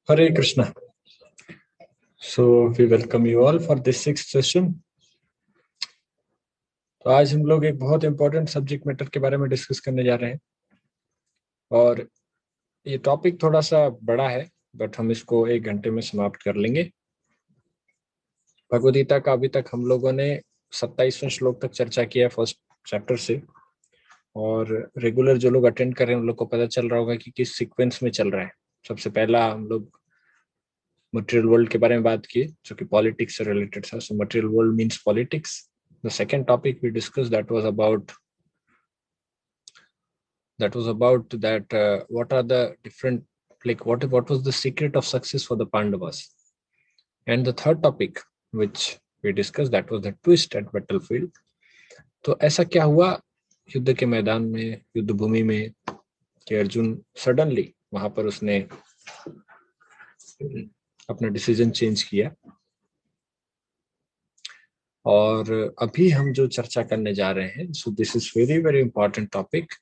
Hare Krishna. So we welcome you all for this sixth session. तो आज हम लोग एक बहुत इंपॉर्टेंट सब्जेक्ट मैटर के बारे में डिस्कस करने जा रहे हैं और ये टॉपिक थोड़ा सा बड़ा है, बट हम इसको 1 घंटे में समाप्त कर लेंगे। भगवद गीता का अभी तक हम लोगों ने 27वें श्लोक तक चर्चा किया है फर्स्ट चैप्टर से, और रेगुलर जो लोग अटेंड कर रहे हैं उन लोग को पता चल रहा होगा कि किस सीक्वेंस में चल रहा है। सबसे पहला हम लोग मटेरियल वर्ल्ड के बारे में बात की, जो कि पॉलिटिक्स से रिलेटेड था। So material world means politics. The second topic we discussed that was about what are the different, like what was the secret of success for the Pandavas. And the third topic which we discussed that was the twist at battlefield. तो ऐसा क्या हुआ युद्ध के मैदान में, युद्ध भूमि में, कि अर्जुन सडनली वहां पर उसने अपना डिसीजन चेंज किया। और अभी हम जो चर्चा करने जा रहे हैं, so this is very very important topic,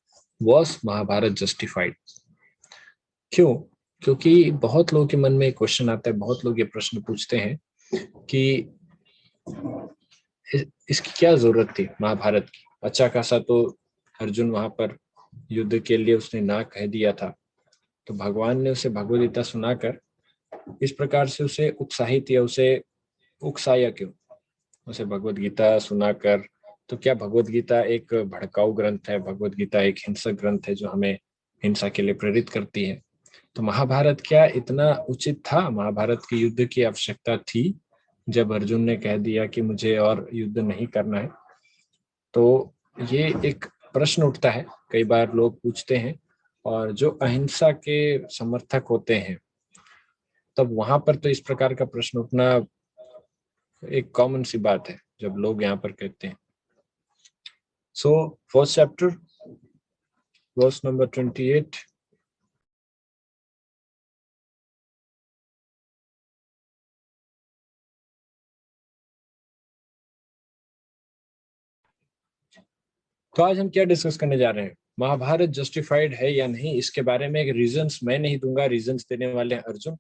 was Mahabharata justified. क्यों? क्योंकि बहुत लोगों के मन में एक क्वेश्चन आता है, बहुत लोग ये प्रश्न पूछते हैं कि इसकी क्या जरूरत थी महाभारत की। अच्छा खासा तो अर्जुन वहां पर युद्ध के लिए उसने ना कह दिया था, तो भगवान ने उसे भगवद गीता सुनाकर इस प्रकार से उसे उत्साहित या उसे उकसाया क्यों? उसे भगवद गीता सुनाकर, तो क्या भगवद गीता एक भड़काऊ ग्रंथ है? भगवद गीता एक हिंसक ग्रंथ है जो हमें हिंसा के लिए प्रेरित करती है? तो महाभारत क्या इतना उचित था? महाभारत के युद्ध की आवश्यकता थी जब अर्जुन ने कह दिया कि मुझे और युद्ध नहीं करना है? तो ये एक प्रश्न उठता है, कई बार लोग पूछते हैं, और जो अहिंसा के समर्थक होते हैं तब वहां पर तो इस प्रकार का प्रश्न उठना एक कॉमन सी बात है जब लोग यहाँ पर कहते हैं। So first chapter verse number 28। तो आज हम क्या डिस्कस करने जा रहे हैं? महाभारत जस्टिफाइड है या नहीं, इसके बारे में एक रीजंस मैं नहीं दूंगा, रीजंस देने वाले हैं अर्जुन,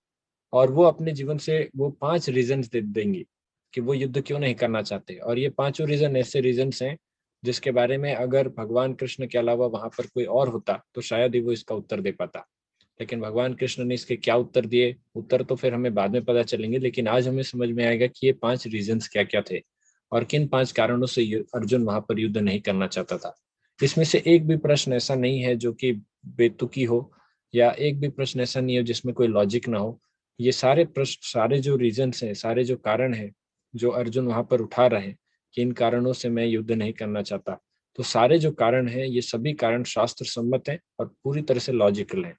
और वो अपने जीवन से वो 5 रीजंस दे देंगे कि वो युद्ध क्यों नहीं करना चाहते। और ये 5 रीजन ऐसे रीजंस हैं जिसके बारे में अगर भगवान कृष्ण के अलावा वहां पर कोई और होता तो शायद ही वो इसका उत्तर दे पाता। लेकिन भगवान कृष्ण ने इसके क्या उत्तर दिए, उत्तर तो फिर हमें बाद में पता चलेंगे, लेकिन आज हमें समझ में आएगा कि ये 5 रीजंस क्या क्या थे और किन 5 कारणों से अर्जुन वहां पर युद्ध नहीं करना चाहता था। इसमें से एक भी प्रश्न ऐसा नहीं है जो कि बेतुकी हो, या एक भी प्रश्न ऐसा नहीं है जिसमें कोई लॉजिक ना हो। ये सारे प्रश्न, सारे जो रीजंस हैं, सारे जो कारण हैं जो अर्जुन वहां पर उठा रहे हैं कि इन कारणों से मैं युद्ध नहीं करना चाहता, तो सारे जो कारण हैं ये सभी कारण शास्त्र सम्मत हैं और पूरी तरह से लॉजिकल हैं।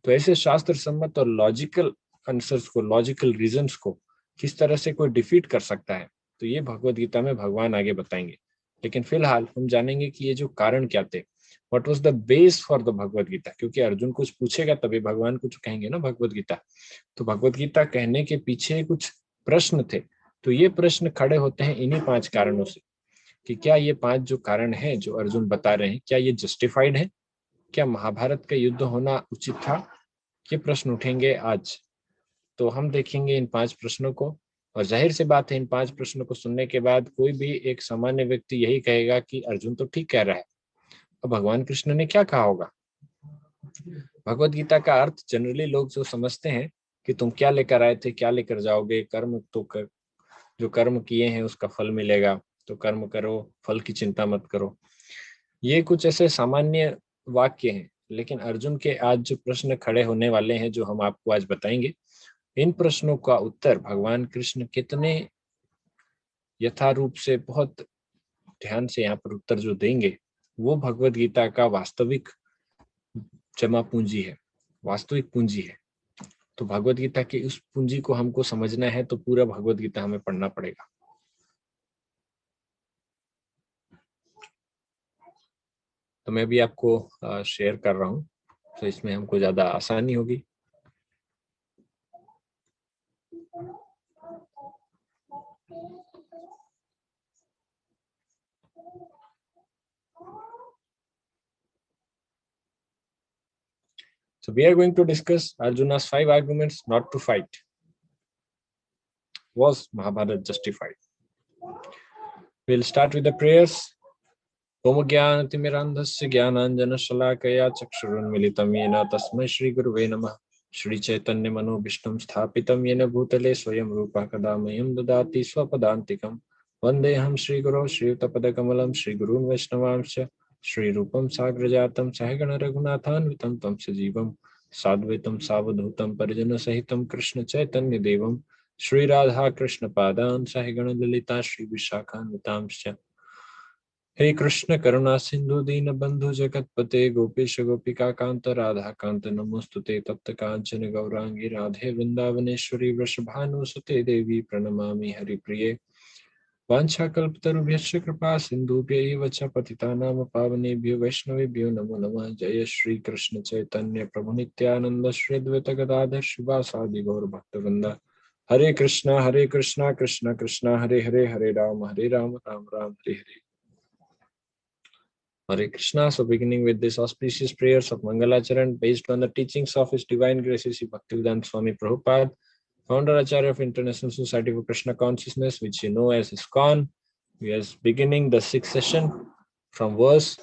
तो ऐसे शास्त्र सम्मत और लॉजिकल आंसर्स को, लॉजिकल रीजंस को किस तरह से कोई डिफीट कर सकता है, तो ये भगवत गीता में भगवान आगे बताएंगे। लेकिन फिलहाल हम जानेंगे कि ये जो कारण क्या थे, what was the base for the Bhagavad Gita, क्योंकि अर्जुन कुछ पूछेगा तभी भगवान कुछ कहेंगे ना भगवत गीता। तो भगवत गीता कहने के पीछे कुछ प्रश्न थे, तो ये प्रश्न खड़े होते हैं इन्हीं 5 कारणों से कि क्या ये 5 जो कारण हैं जो अर्जुन बता रहे हैं, क्या ये जस्टिफाइड है? क्या महाभारत का युद्ध होना उचित था? ये प्रश्न उठेंगे आज। तो हम देखेंगे इन 5 प्रश्नों को, और जाहिर सी बात है इन 5 प्रश्नों को सुनने के बाद कोई भी एक सामान्य व्यक्ति यही कहेगा कि अर्जुन तो ठीक कह रहा है, अब भगवान कृष्ण ने क्या कहा होगा। भगवत गीता का अर्थ जनरली लोग जो समझते हैं कि तुम क्या लेकर आए थे, क्या लेकर जाओगे, कर्म तो कर, जो कर्म किए हैं उसका फल मिलेगा, तो कर्म करो, फल की चिंता मत करो। ये कुछ ऐसे सामान्य वाक्य हैं, लेकिन अर्जुन के आज जो प्रश्न खड़े होने वाले हैं जो हम आपको आज बताएंगे, इन प्रश्नों का उत्तर भगवान कृष्ण कितने यथारूप से, बहुत ध्यान से यहाँ पर उत्तर जो देंगे, वो भगवत गीता का वास्तविक जमा पूंजी है, वास्तविक पूंजी है। तो भगवत गीता की उस पूंजी को हमको समझना है तो पूरा भगवत गीता हमें पढ़ना पड़ेगा। तो मैं भी आपको शेयर कर रहा हूँ, तो इसमें हमको ज्यादा आसानी होगी। So we are going to discuss Arjuna's 5 arguments not to fight. Was Mahabharata justified? We'll start with the prayers. Om Jnanatimirandhasya Jnananjana Shalakaya Chakshurunmilitam Yena Tasmai Shri Guruve Namah. Shri Chaitanya Manobishtam Sthapitam Yena Bhutale Swayam Rupa Kadamayam Dadati Swapadantikam. Vandeham Shri Guru Shri Utapadakamalam Shri Gurun Vaishnavamsya Shri Rupam Sagrajatam Sahagana Raghunathanvitam Tam Sajivam Sadvaitam Savadhutam Parijana Sahitam Krishna Chaitanya Devam Shri Radha Krishna Padan Sahagana Lalita Shri Vishakhanvitamsya. हे कृष्ण करुणा सिंधु दीन बंधु जगतपते गोपेश गोपिका कांत राधा कांत नमोस्तुते तप्त कांचन गौरांगी राधे वृंदावनेश्वरी वृषभानुसुते देवी प्रणमामि हरिप्रिये वाञ्छाकल्पतरुभ्यश्च कृपा सिन्धुभ्यैव च पतितानां पावनेभ्यो वैष्णवेभ्यो नमो नमः। जय श्री कृष्ण चैतन्य प्रभु नित्यानंद श्री अद्वैत गदाधर शिवासादि गौर भक्तवृंद। हरे Krishna Krishna Krishna Hare Hare Hare Ram Ram Ram Hare Hare. Hare Krishna. So beginning with this auspicious prayers of Mangalacharan based on the teachings of His Divine Grace Sri Bhaktivedanta Swami Prabhupada, founder Acharya of International Society for Krishna Consciousness, which you know as ISKCON. We are beginning the 6th session from verse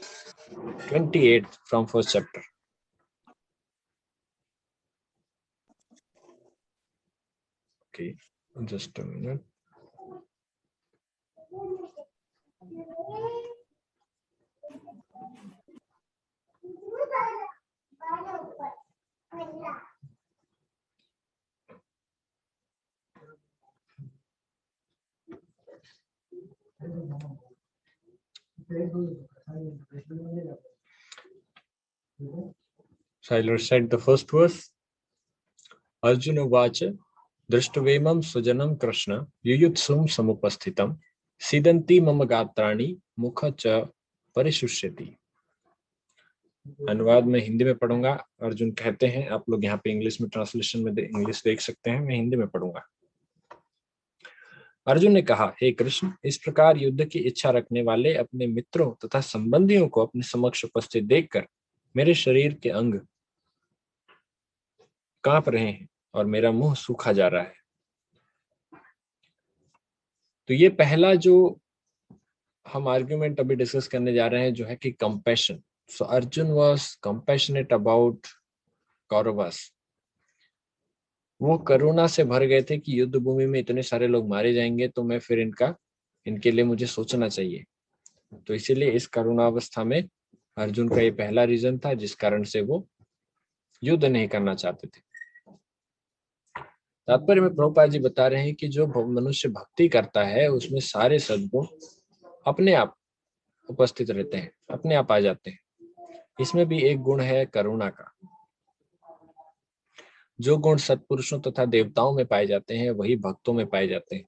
28 from first chapter. Okay, just a minute. So I'll recite the first verse. Arjuna Vacha Drishtavemam Sujanam Krishna Yuyutsum Samupasthitam Sidanti Mama Gatrani Mukha Cha Parishusyati. अनुवाद में हिंदी में पढ़ूंगा। अर्जुन कहते हैं, आप लोग यहाँ पे इंग्लिश में ट्रांसलेशन में इंग्लिश देख सकते हैं, मैं हिंदी में पढ़ूंगा। अर्जुन ने कहा, हे कृष्ण, इस प्रकार युद्ध की इच्छा रखने वाले अपने मित्रों तथा संबंधियों को अपने समक्ष उपस्थित देखकर मेरे शरीर के अंग कांप रहे हैं और मेरा मुंह सूखा जा रहा है। तो ये पहला जो हम आर्ग्यूमेंट अभी डिस्कस करने जा रहे हैं जो है कि compassion. So Arjun was compassionate about Kauravas. वो करुणा से भर गए थे कि युद्ध भूमि में इतने सारे लोग मारे जाएंगे तो मैं फिर इनके लिए मुझे सोचना चाहिए। तो इसीलिए इस करुणावस्था में अर्जुन का ये पहला रीजन था जिस कारण से वो युद्ध नहीं करना चाहते थे। तात्पर्य में प्रभुपाद जी बता रहे हैं कि जो मनुष्य भक्ति करता है उसमें सारे सद्गुण अपने आप उपस्थित रहते हैं, अपने आप आ जाते हैं। इसमें भी एक गुण है करुणा का। जो गुण सत्पुरुषों तथा देवताओं में पाए जाते हैं वही भक्तों में पाए जाते हैं।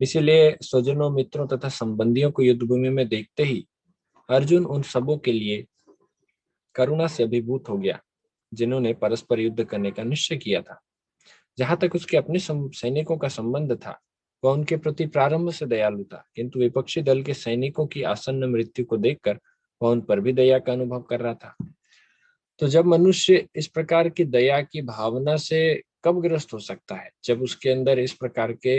इसीलिए स्वजनों, मित्रों तथा संबंधियों को युद्ध भूमि में देखते ही अर्जुन उन सबों के लिए करुणा से अभिभूत हो गया जिन्होंने परस्पर युद्ध करने का निश्चय किया था। जहां तक उसके अपने सैनिकों का संबंध था वह उनके प्रति प्रारंभ से दयालु था, किंतु विपक्षी दल के सैनिकों की आसन्न मृत्यु को देखकर वह उन पर भी दया का अनुभव कर रहा था। तो जब मनुष्य इस प्रकार की दया की भावना से कब ग्रस्त हो सकता है? जब उसके अंदर इस प्रकार के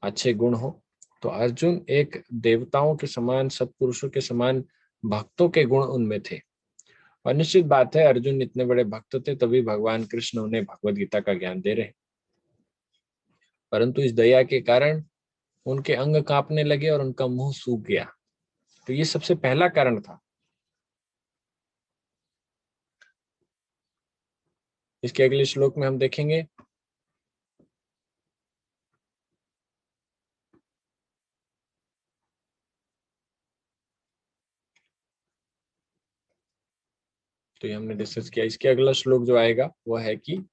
अच्छे गुण हो। तो अर्जुन एक देवताओं के समान, सत्पुरुषों के समान भक्तों के गुण उनमें थे। और निश्चित बात है अर्जुन इतने बड़े भक्त थे तभी भगवान कृष्ण उन्हें भगवद गीता का ज्ञान दे रहे। परंतु इस दया के कारण उनके अंग कांपने लगे और उनका मुंह सूख गया। तो ये सबसे पहला कारण था। इसके अगले श्लोक में हम देखेंगे तो ये हमने डिस्कस किया। इसके अगला श्लोक जो आएगा वो है कि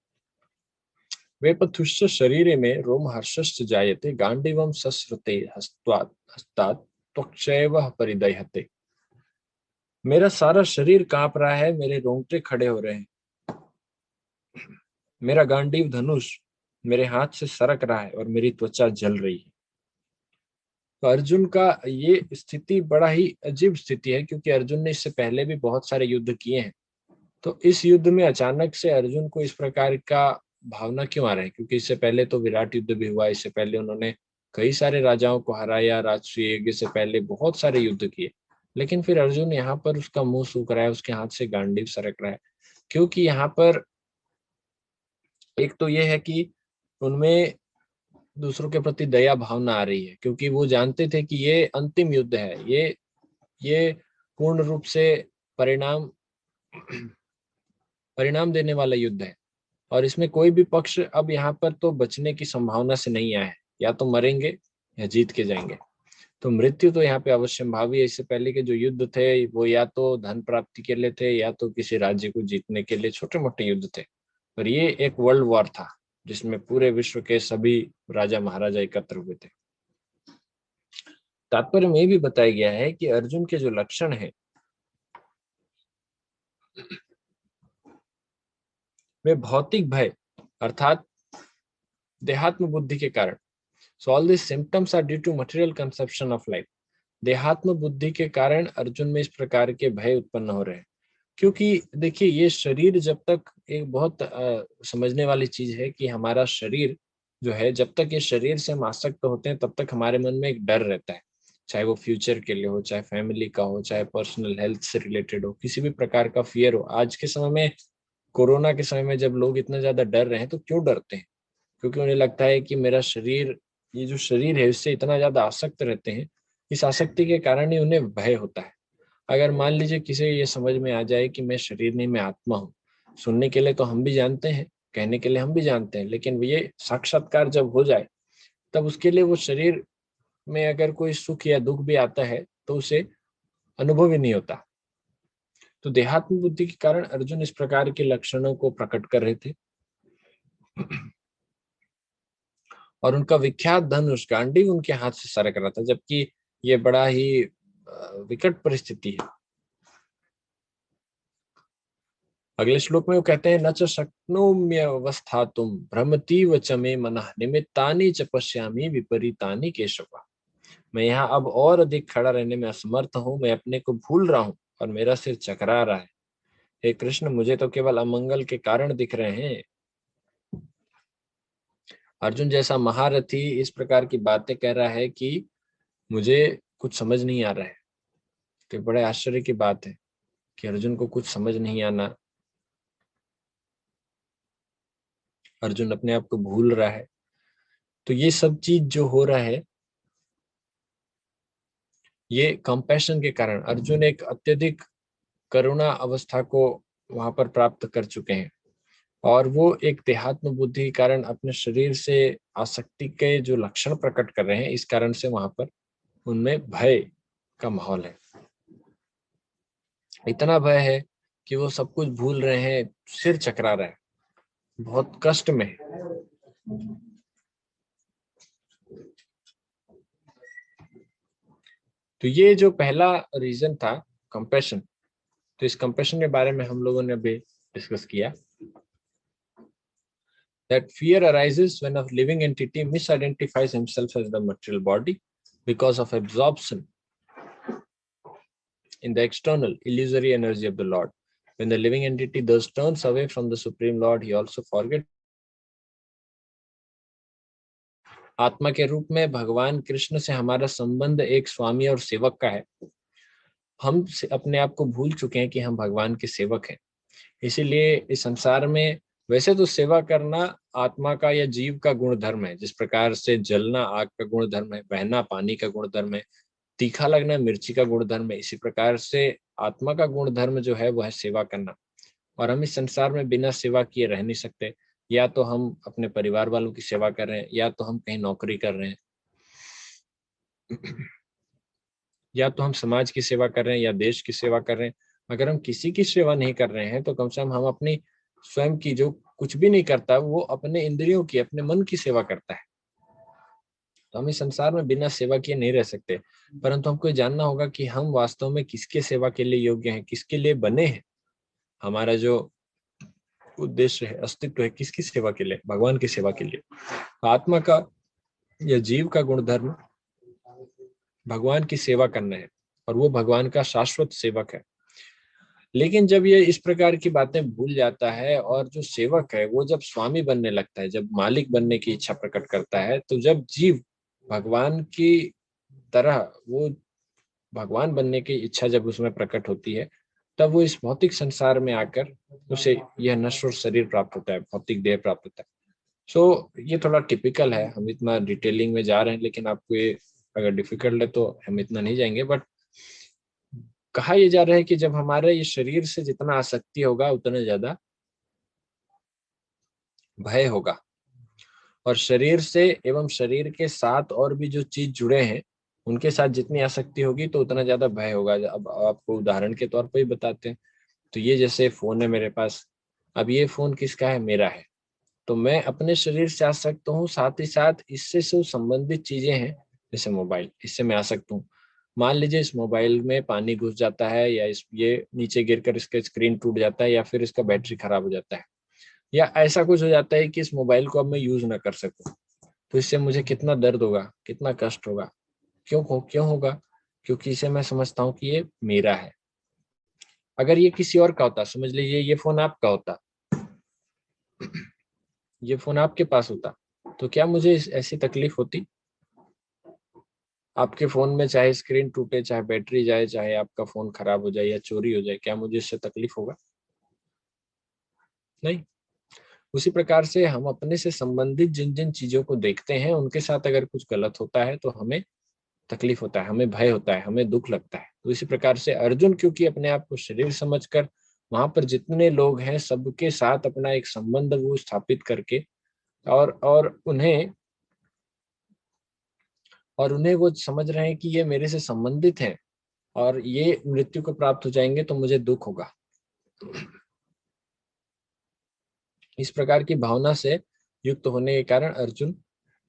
वेपथुश्च शरीरे में रोमहर्षश्च जायते गांडीवम सस्रते हस्तात् त्वक्षैव परिदह्यते। मेरा सारा शरीर कांप रहा है, मेरे रोंगटे खड़े हो रहे हैं, मेरा गांडीव धनुष मेरे हाथ से सरक रहा है और मेरी त्वचा जल रही है। तो अर्जुन का ये स्थिति बड़ा ही अजीब स्थिति है क्योंकि अर्जुन ने इससे पहले भी बहुत सारे युद्ध किए हैं तो इस युद्ध में अचानक से अर्जुन को इस प्रकार का भावना क्यों आ रहा है? क्योंकि इससे पहले तो विराट युद्ध भी हुआ, इससे पहले उन्होंने कई सारे राजाओं को हराया, राष्ट्रीय यज्ञ से पहले बहुत सारे युद्ध किए, लेकिन फिर अर्जुन यहाँ पर उसका मुंह सूख रहा है, उसके हाथ से गांडीव सरक रहा है। क्योंकि यहाँ पर एक तो ये है कि उनमें दूसरों के प्रति दया भावना आ रही है, क्योंकि वो जानते थे कि ये अंतिम युद्ध है, ये पूर्ण रूप से परिणाम परिणाम देने वाला युद्ध है, और इसमें कोई भी पक्ष अब यहाँ पर तो बचने की संभावना से नहीं आया है, या तो मरेंगे या जीत के जाएंगे। तो मृत्यु तो यहाँ पे अवश्यंभावी है। इससे पहले के जो युद्ध थे वो या तो धन प्राप्ति के लिए थे, या तो किसी राज्य को जीतने के लिए छोटे मोटे युद्ध थे, पर ये एक वर्ल्ड वॉर था जिसमें पूरे विश्व के सभी राजा महाराजा एकत्र हुए थे। तात्पर्य में भी बताया गया है कि अर्जुन के जो लक्षण है वे भौतिक भय अर्थात देहात्म बुद्धि के कारण, so all this symptoms are due to material conception of life. देहात्म बुद्धि के कारण अर्जुन में इस प्रकार के भय उत्पन्न हो रहे हैं। क्योंकि देखिए, ये शरीर जब तक, एक बहुत समझने वाली चीज है कि हमारा शरीर जो है, जब तक ये शरीर से हम आसक्त होते हैं तब तक हमारे मन में एक डर रहता है, चाहे वो फ्यूचर के लिए हो, चाहे फैमिली का हो, चाहे पर्सनल हेल्थ से रिलेटेड हो, किसी भी प्रकार का फियर हो। आज के समय में, कोरोना के समय में जब लोग इतना ज्यादा डर रहे हैं, तो क्यों डरते हैं? क्योंकि उन्हें लगता है कि मेरा शरीर, ये जो शरीर है इससे इतना ज्यादा आसक्त रहते हैं, इस आसक्ति के कारण ही उन्हें भय होता है। अगर मान लीजिए किसी ये समझ में आ जाए कि मैं शरीर नहीं, मैं आत्मा हूँ, सुनने के लिए तो हम भी जानते हैं, कहने के लिए हम भी जानते हैं, लेकिन ये साक्षात्कार जब हो जाए तब उसके लिए वो शरीर में अगर कोई सुख या दुख भी आता है तो उसे अनुभव ही नहीं होता। तो देहात्म बुद्धि के कारण अर्जुन इस प्रकार के लक्षणों को प्रकट कर रहे थे। और उनका विख्यात धनुष गांडीव उनके हाथ से सरक रहा था, जबकि ये बड़ा ही विकट परिस्थिति है। अगले श्लोक में वो कहते हैं, न च शक्नोम्यवस्थातुं भ्रमतीव च मे मनः निमित्तानि च पश्यामि विपरीतानि केशव। मैं यहाँ अब और अधिक खड़ा रहने में असमर्थ हूँ, मैं अपने को भूल रहा हूँ और मेरा सिर चकरा रहा है। हे कृष्ण, मुझे तो केवल अमंगल के कारण दिख रहे हैं। अर्जुन जैसा महारथी इस प्रकार की बातें कह रहा है कि मुझे कुछ समझ नहीं आ रहा है। तो बड़े आश्चर्य की बात है कि अर्जुन को कुछ समझ नहीं आना, अर्जुन अपने आप को भूल रहा है। तो ये सब चीज जो हो रहा है, ये कंपैशन के कारण, अर्जुन एक अत्यधिक करुणा अवस्था को वहां पर प्राप्त कर चुके हैं, और वो एक देहात्म बुद्धि के कारण अपने शरीर से आसक्ति के जो लक्षण प्रकट कर रहे हैं, इस कारण से वहां पर उनमें भय का माहौल है। इतना भय है कि वो सब कुछ भूल रहे हैं, सिर चकरा रहा है, बहुत कष्ट में है। तो ये जो पहला रीजन था, कंपैशन, तो इस कंपैशन के बारे में हम लोगों ने अभी डिस्कस किया। That fear arises when a living entity misidentifies himself as the material body because of absorption in the external illusory energy of the Lord. When the living entity thus turns away from the Supreme Lord, he also forgets. आत्मा के रूप में भगवान कृष्ण से हमारा संबंध एक स्वामी और सेवक का है। हम अपने आप को भूल चुके हैं कि हम भगवान के सेवक हैं। इसीलिए इस संसार में वैसे तो सेवा करना आत्मा का या जीव का गुण धर्म है, जिस प्रकार से जलना आग का गुण धर्म है, बहना पानी का गुण धर्म है, तीखा लगना मिर्ची का गुण धर्म है। इसी प्रकार से आत्मा का गुण धर्म जो है वो है सेवा करना। और हम इस संसार में बिना सेवा किए रह नहीं सकते। या तो हम अपने परिवार वालों की सेवा कर रहे हैं, या तो हम कहीं नौकरी कर रहे हैं, या तो हम समाज की सेवा कर रहे हैं या देश की सेवा कर रहे हैं। अगर हम किसी की सेवा नहीं कर रहे हैं तो कम से कम हम अपनी स्वयं की, जो कुछ भी नहीं करता वो अपने इंद्रियों की, अपने मन की सेवा करता है। तो हम इस संसार में बिना सेवा किए नहीं रह सकते। परंतु हमको जानना होगा कि हम वास्तव में किसके सेवा के लिए योग्य हैं, किसके लिए बने हैं। हमारा जो उद्देश्य है, अस्तित्व है, किसकी सेवा के लिए? भगवान की सेवा के लिए। आत्मा का या जीव का गुणधर्म भगवान की सेवा करना है, और वो भगवान का शाश्वत सेवक है। लेकिन जब ये इस प्रकार की बातें भूल जाता है और जो सेवक है वो जब स्वामी बनने लगता है, जब मालिक बनने की इच्छा प्रकट करता है, तो जब जीव भगवान की तरह वो भगवान बनने की इच्छा जब उसमें प्रकट होती है, तब वो इस भौतिक संसार में आकर उसे यह नश्वर शरीर प्राप्त होता है, भौतिक देह प्राप्त होता है। सो ये थोड़ा टिपिकल है, हम इतना डिटेलिंग में जा रहे हैं, लेकिन आपको ये अगर डिफिकल्ट है तो हम इतना नहीं जाएंगे। बट कहा यह जा रहा है कि जब हमारे ये शरीर से जितना आसक्ति होगा उतना ज्यादा भय होगा, और शरीर से एवं शरीर के साथ और भी जो चीज जुड़े हैं उनके साथ जितनी आसक्ति होगी तो उतना ज्यादा भय होगा। अब आपको उदाहरण के तौर पर ही बताते हैं, तो ये जैसे फोन है मेरे पास, अब ये फोन किसका है? मेरा है। तो मैं अपने शरीर से आसक्त हूँ, साथ ही साथ इससे जो संबंधित चीजें हैं जैसे मोबाइल, इससे मैं आसक्त हूँ। मान लीजिए इस मोबाइल में पानी घुस जाता है, या इस ये नीचे गिरकर इसका स्क्रीन टूट जाता है, या फिर इसका बैटरी खराब हो जाता है, या ऐसा कुछ हो जाता है कि इस मोबाइल को अब मैं यूज ना कर सकूं, तो इससे मुझे कितना दर्द होगा, कितना कष्ट होगा। क्यों होगा? क्योंकि इसे मैं समझता हूँ कि ये मेरा है। अगर ये किसी और का होता, समझ लीजिए ये फोन आपका होता, ये फोन आपके पास होता, तो क्या मुझे ऐसी तकलीफ होती? आपके फोन में चाहे स्क्रीन टूटे, चाहे बैटरी जाए, चाहे आपका फोन खराब हो जाए या चोरी हो जाए, क्या मुझे इससे तकलीफ होगा? नहीं। उसी प्रकार से हम अपने से संबंधित जिन जिन चीजों को देखते हैं उनके साथ अगर कुछ गलत होता है तो हमें तकलीफ होता है, हमें भय होता है, हमें दुख लगता है। तो इसी प्रकार से अर्जुन क्योंकि अपने आप को शरीर समझकर वहां पर जितने लोग हैं सबके साथ अपना एक संबंध वो स्थापित करके, और उन्हें वो समझ रहे हैं कि ये मेरे से संबंधित हैं, और ये मृत्यु को प्राप्त हो जाएंगे तो मुझे दुख होगा। इस प्रकार की भावना से युक्त होने के कारण अर्जुन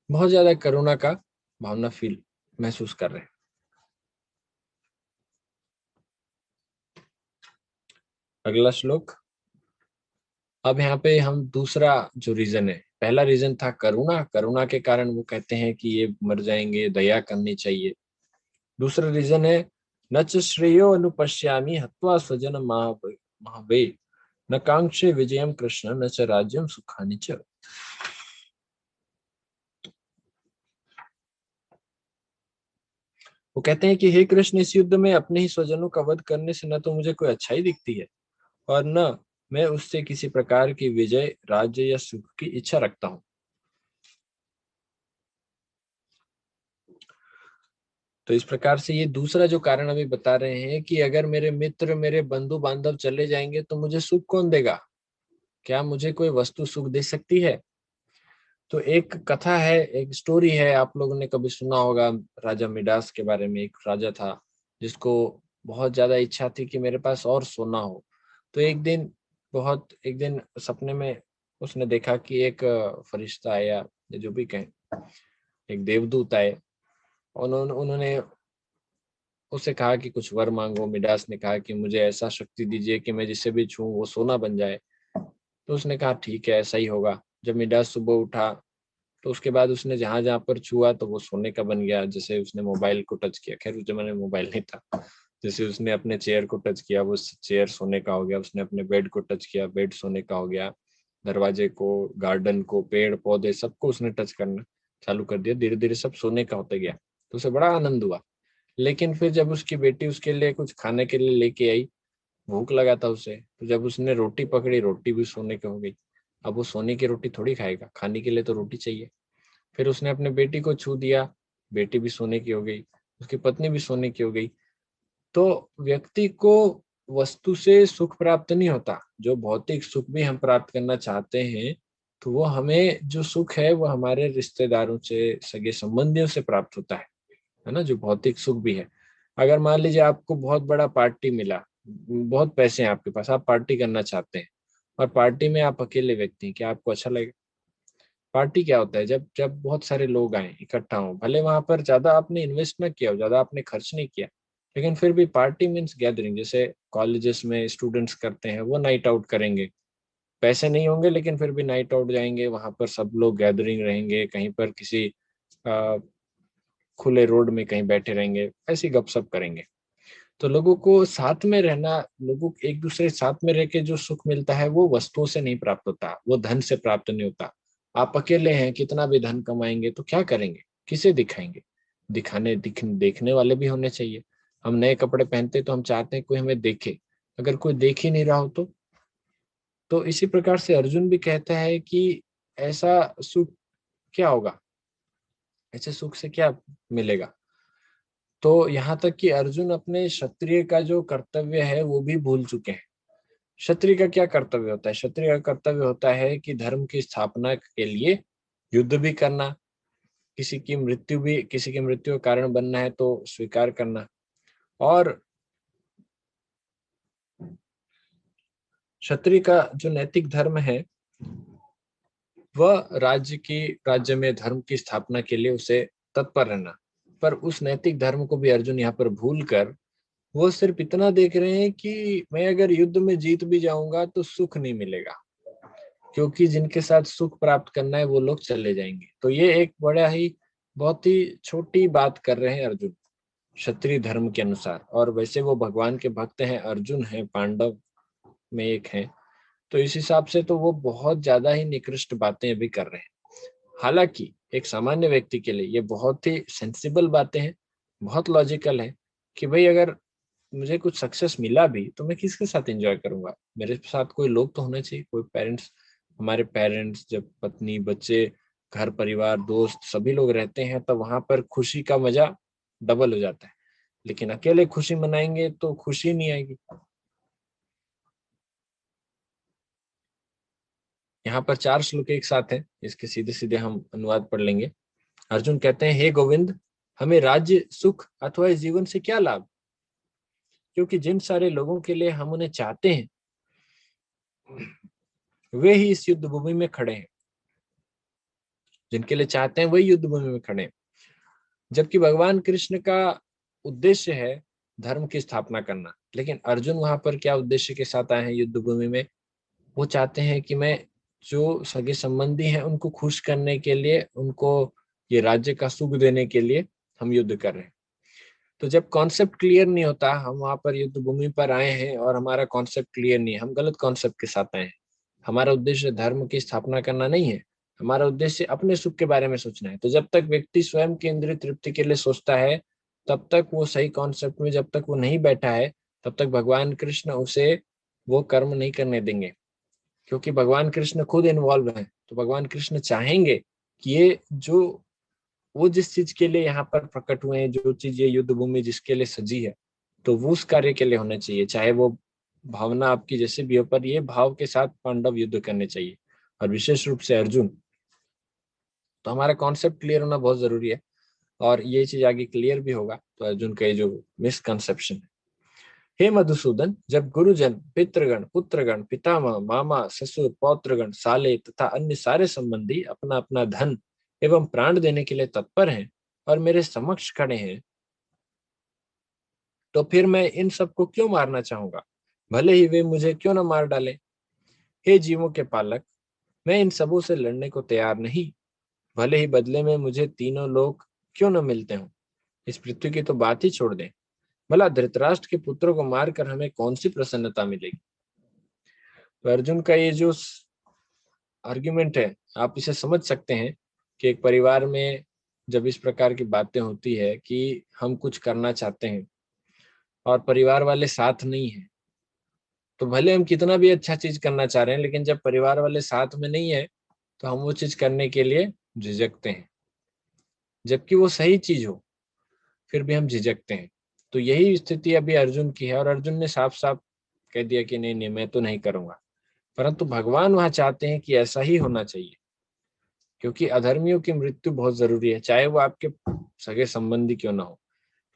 बहुत ज्यादा करुणा का भावना फील महसूस कर रहे हैं। अगला श्लोक। अब यहाँ पे हम दूसरा जो रीजन है, पहला रीजन था करुणा, करुणा के कारण वो कहते हैं कि ये मर जाएंगे, दया करनी चाहिए। दूसरा रीजन है न च श्रेयो अनुपश्यामि हत्वा स्वजन महावे न कांक्षे विजयम कृष्ण न च राज्यम सुखानि च। वो कहते हैं कि हे कृष्ण, इस युद्ध में अपने ही स्वजनों का वध करने से न तो मुझे कोई अच्छाई दिखती है, और न मैं उससे किसी प्रकार की विजय, राज्य या सुख की इच्छा रखता हूँ। तो इस प्रकार से ये दूसरा जो कारण अभी बता रहे हैं कि अगर मेरे मित्र, मेरे बंधु बांधव चले जाएंगे तो मुझे सुख कौन देगा? क्या मुझे कोई वस्तु सुख दे सकती है? तो एक कथा है, एक स्टोरी है, आप लोगों ने कभी सुना होगा राजा मिडास के बारे में। एक राजा था जिसको बहुत ज्यादा इच्छा थी कि मेरे पास और सोना हो। तो एक दिन सपने में उसने देखा कि एक फरिश्ता आया, या जो भी कहें, एक देवदूत आए। उन्होंने उससे कहा कि कुछ वर मांगो। मिडास ने कहा कि मुझे ऐसा शक्ति दीजिए कि मैं जिसे भी छूऊं वो सोना बन जाए। तो उसने कहा ठीक है, ऐसा ही होगा। जब मिडास सुबह उठा तो उसके बाद उसने जहां जहां पर छुआ तो वो सोने का बन गया। जैसे उसने मोबाइल को टच किया, खैर उस जमाने में मोबाइल नहीं था, जैसे उसने अपने चेयर को टच किया वो चेयर सोने का हो गया। उसने अपने बेड को टच किया, बेड सोने का हो गया। दरवाजे को, गार्डन को, पेड़ पौधे सबको उसने टच करना चालू कर दिया। धीरे धीरे सब सोने का होते गया, तो उसे बड़ा आनंद हुआ। लेकिन फिर जब उसकी बेटी उसके लिए कुछ खाने के लिए लेके आई, भूख लगा था उसे, तो जब उसने रोटी पकड़ी, रोटी भी सोने की हो गई। अब वो सोने की रोटी थोड़ी खाएगा, खाने के लिए तो रोटी चाहिए। फिर उसने अपने बेटी को छू दिया, बेटी भी सोने की हो गई, उसकी पत्नी भी सोने की हो गई। तो व्यक्ति को वस्तु से सुख प्राप्त नहीं होता। जो भौतिक सुख भी हम प्राप्त करना चाहते हैं, तो वो हमें जो सुख है वो हमारे रिश्तेदारों से, सगे संबंधियों से प्राप्त होता है ना, जो भौतिक सुख भी है। अगर मान लीजिए आपको बहुत बड़ा पार्टी मिला, बहुत पैसे हैं आपके पास, आप पार्टी करना चाहते हैं, और पार्टी में आप अकेले व्यक्ति हैं, क्या आपको अच्छा लगेगा? पार्टी क्या होता है? जब जब बहुत सारे लोग आए, इकट्ठा हो, भले वहां पर ज्यादा आपने इन्वेस्ट ना किया हो, ज्यादा आपने खर्च नहीं किया, लेकिन फिर भी पार्टी मीन्स गैदरिंग। जैसे कॉलेजेस में स्टूडेंट्स करते हैं, वो नाइट आउट करेंगे, पैसे नहीं होंगे लेकिन फिर भी नाइट आउट जाएंगे, वहां पर सब लोग गैदरिंग रहेंगे, कहीं पर किसी अ, खुले रोड में कहीं बैठे रहेंगे, ऐसी गपशप करेंगे। तो लोगों को साथ में रहना, लोगों को एक दूसरे के साथ में रह के जो सुख मिलता है वो वस्तुओं से नहीं प्राप्त होता, वो धन से प्राप्त नहीं होता। आप अकेले हैं, कितना भी धन कमाएंगे तो क्या करेंगे, किसे दिखाएंगे? देखने वाले भी होने चाहिए। हम नए कपड़े पहनते तो हम चाहते हैं कोई हमें देखे, अगर कोई देख ही नहीं रहा हो तो इसी प्रकार से अर्जुन भी कहता है कि ऐसा सुख क्या होगा, ऐसे सुख से क्या मिलेगा। तो यहाँ तक कि अर्जुन अपने क्षत्रिय का जो कर्तव्य है वो भी भूल चुके हैं। क्षत्रिय का क्या कर्तव्य होता है? क्षत्रिय का कर्तव्य होता है कि धर्म की स्थापना के लिए युद्ध भी करना, किसी की मृत्यु का कारण बनना है तो स्वीकार करना, और क्षत्रिय का जो नैतिक धर्म है वह राज्य में धर्म की स्थापना के लिए उसे तत्पर रहना। पर उस नैतिक धर्म को भी अर्जुन यहाँ पर भूल कर वो सिर्फ इतना देख रहे हैं कि मैं अगर युद्ध में जीत भी जाऊंगा तो सुख नहीं मिलेगा, क्योंकि जिनके साथ सुख प्राप्त करना है वो लोग चले जाएंगे। तो ये एक बहुत ही छोटी बात कर रहे हैं अर्जुन क्षत्रिय धर्म के अनुसार। और वैसे वो भगवान के भक्त हैं, अर्जुन हैं, पांडव में एक हैं, तो इस हिसाब से तो वो बहुत ज्यादा ही निकृष्ट बातें अभी कर रहे हैं। हालांकि एक सामान्य व्यक्ति के लिए ये बहुत ही सेंसिबल बातें हैं, बहुत लॉजिकल है कि भाई अगर मुझे कुछ सक्सेस मिला भी तो मैं किसके साथ एंजॉय करूंगा, मेरे साथ कोई लोग तो होने चाहिए, कोई पेरेंट्स, हमारे पेरेंट्स, जब पत्नी, बच्चे, घर परिवार, दोस्त सभी लोग रहते हैं तो वहां पर खुशी का मजा डबल हो जाता है। लेकिन अकेले खुशी मनाएंगे तो खुशी नहीं आएगी। यहाँ पर 4 श्लोक एक साथ हैं, इसके सीधे सीधे हम अनुवाद पढ़ लेंगे। अर्जुन कहते हैं, हे गोविंद, हमें राज्य, सुख अथवा इस जीवन से क्या लाभ, क्योंकि जिन सारे लोगों के लिए हम उन्हें चाहते हैं वे ही इस युद्ध भूमि में खड़े हैं। जिनके लिए चाहते हैं वही युद्ध भूमि में खड़े हैं, जबकि भगवान कृष्ण का उद्देश्य है धर्म की स्थापना करना। लेकिन अर्जुन वहां पर क्या उद्देश्य के साथ आए हैं युद्ध भूमि में? वो चाहते हैं कि मैं जो सगे संबंधी हैं उनको खुश करने के लिए, उनको ये राज्य का सुख देने के लिए हम युद्ध कर रहे हैं। तो जब कॉन्सेप्ट क्लियर नहीं होता, हम वहां पर युद्ध भूमि पर आए हैं और हमारा कॉन्सेप्ट क्लियर नहीं है, हम गलत कॉन्सेप्ट के साथ आए हैं। हमारा उद्देश्य धर्म की स्थापना करना नहीं है, हमारा उद्देश्य अपने सुख के बारे में सोचना है। तो जब तक व्यक्ति स्वयं की इंद्रिय तृप्ति के लिए सोचता है, तब तक वो सही कॉन्सेप्ट में जब तक वो नहीं बैठा है, तब तक भगवान कृष्ण उसे वो कर्म नहीं करने देंगे, क्योंकि भगवान कृष्ण खुद इन्वॉल्व हैं। तो भगवान कृष्ण चाहेंगे कि ये जो वो जिस चीज के लिए यहाँ पर प्रकट हुए हैं, जो चीज ये युद्ध भूमि जिसके लिए सजी है, तो वो उस कार्य के लिए होना चाहिए, चाहे वो भावना आपकी जैसे भी हो, पर ये भाव के साथ पांडव युद्ध करने चाहिए, और विशेष रूप से अर्जुन। तो हमारा कॉन्सेप्ट क्लियर होना बहुत जरूरी है, और ये चीज आगे क्लियर भी होगा तो अर्जुन का ये जो मिसकंसेप्शन है। हे मधुसूदन, जब गुरुजन, पितृगण, पुत्रगण, पितामह, मामा, ससुर, पौत्रगण, साले तथा अन्य सारे संबंधी अपना अपना धन एवं प्राण देने के लिए तत्पर हैं और मेरे समक्ष खड़े हैं, तो फिर मैं इन सबको क्यों मारना चाहूंगा, भले ही वे मुझे क्यों न मार डाले। हे जीवों के पालक, मैं इन सबों से लड़ने को तैयार नहीं, भले ही बदले में मुझे तीनों लोग क्यों न मिलते हों। इस पृथ्वी की तो बात ही छोड़ दें, भला धृतराष्ट्र के पुत्रों को मारकर हमें कौन सी प्रसन्नता मिलेगी। तो अर्जुन का ये जो आर्ग्यूमेंट है, आप इसे समझ सकते हैं कि एक परिवार में जब इस प्रकार की बातें होती है कि हम कुछ करना चाहते हैं और परिवार वाले साथ नहीं है, तो भले हम कितना भी अच्छा चीज करना चाह रहे हैं, लेकिन जब परिवार वाले साथ में नहीं है तो हम वो चीज करने के लिए झिझकते हैं, जबकि वो सही चीज हो फिर भी हम झिझकते हैं। तो यही स्थिति अभी अर्जुन की है, और अर्जुन ने साफ साफ कह दिया कि नहीं नहीं, मैं तो नहीं करूंगा। परंतु भगवान वहां चाहते हैं कि ऐसा ही होना चाहिए, क्योंकि अधर्मियों की मृत्यु बहुत जरूरी है, चाहे वो आपके सगे संबंधी क्यों ना हो।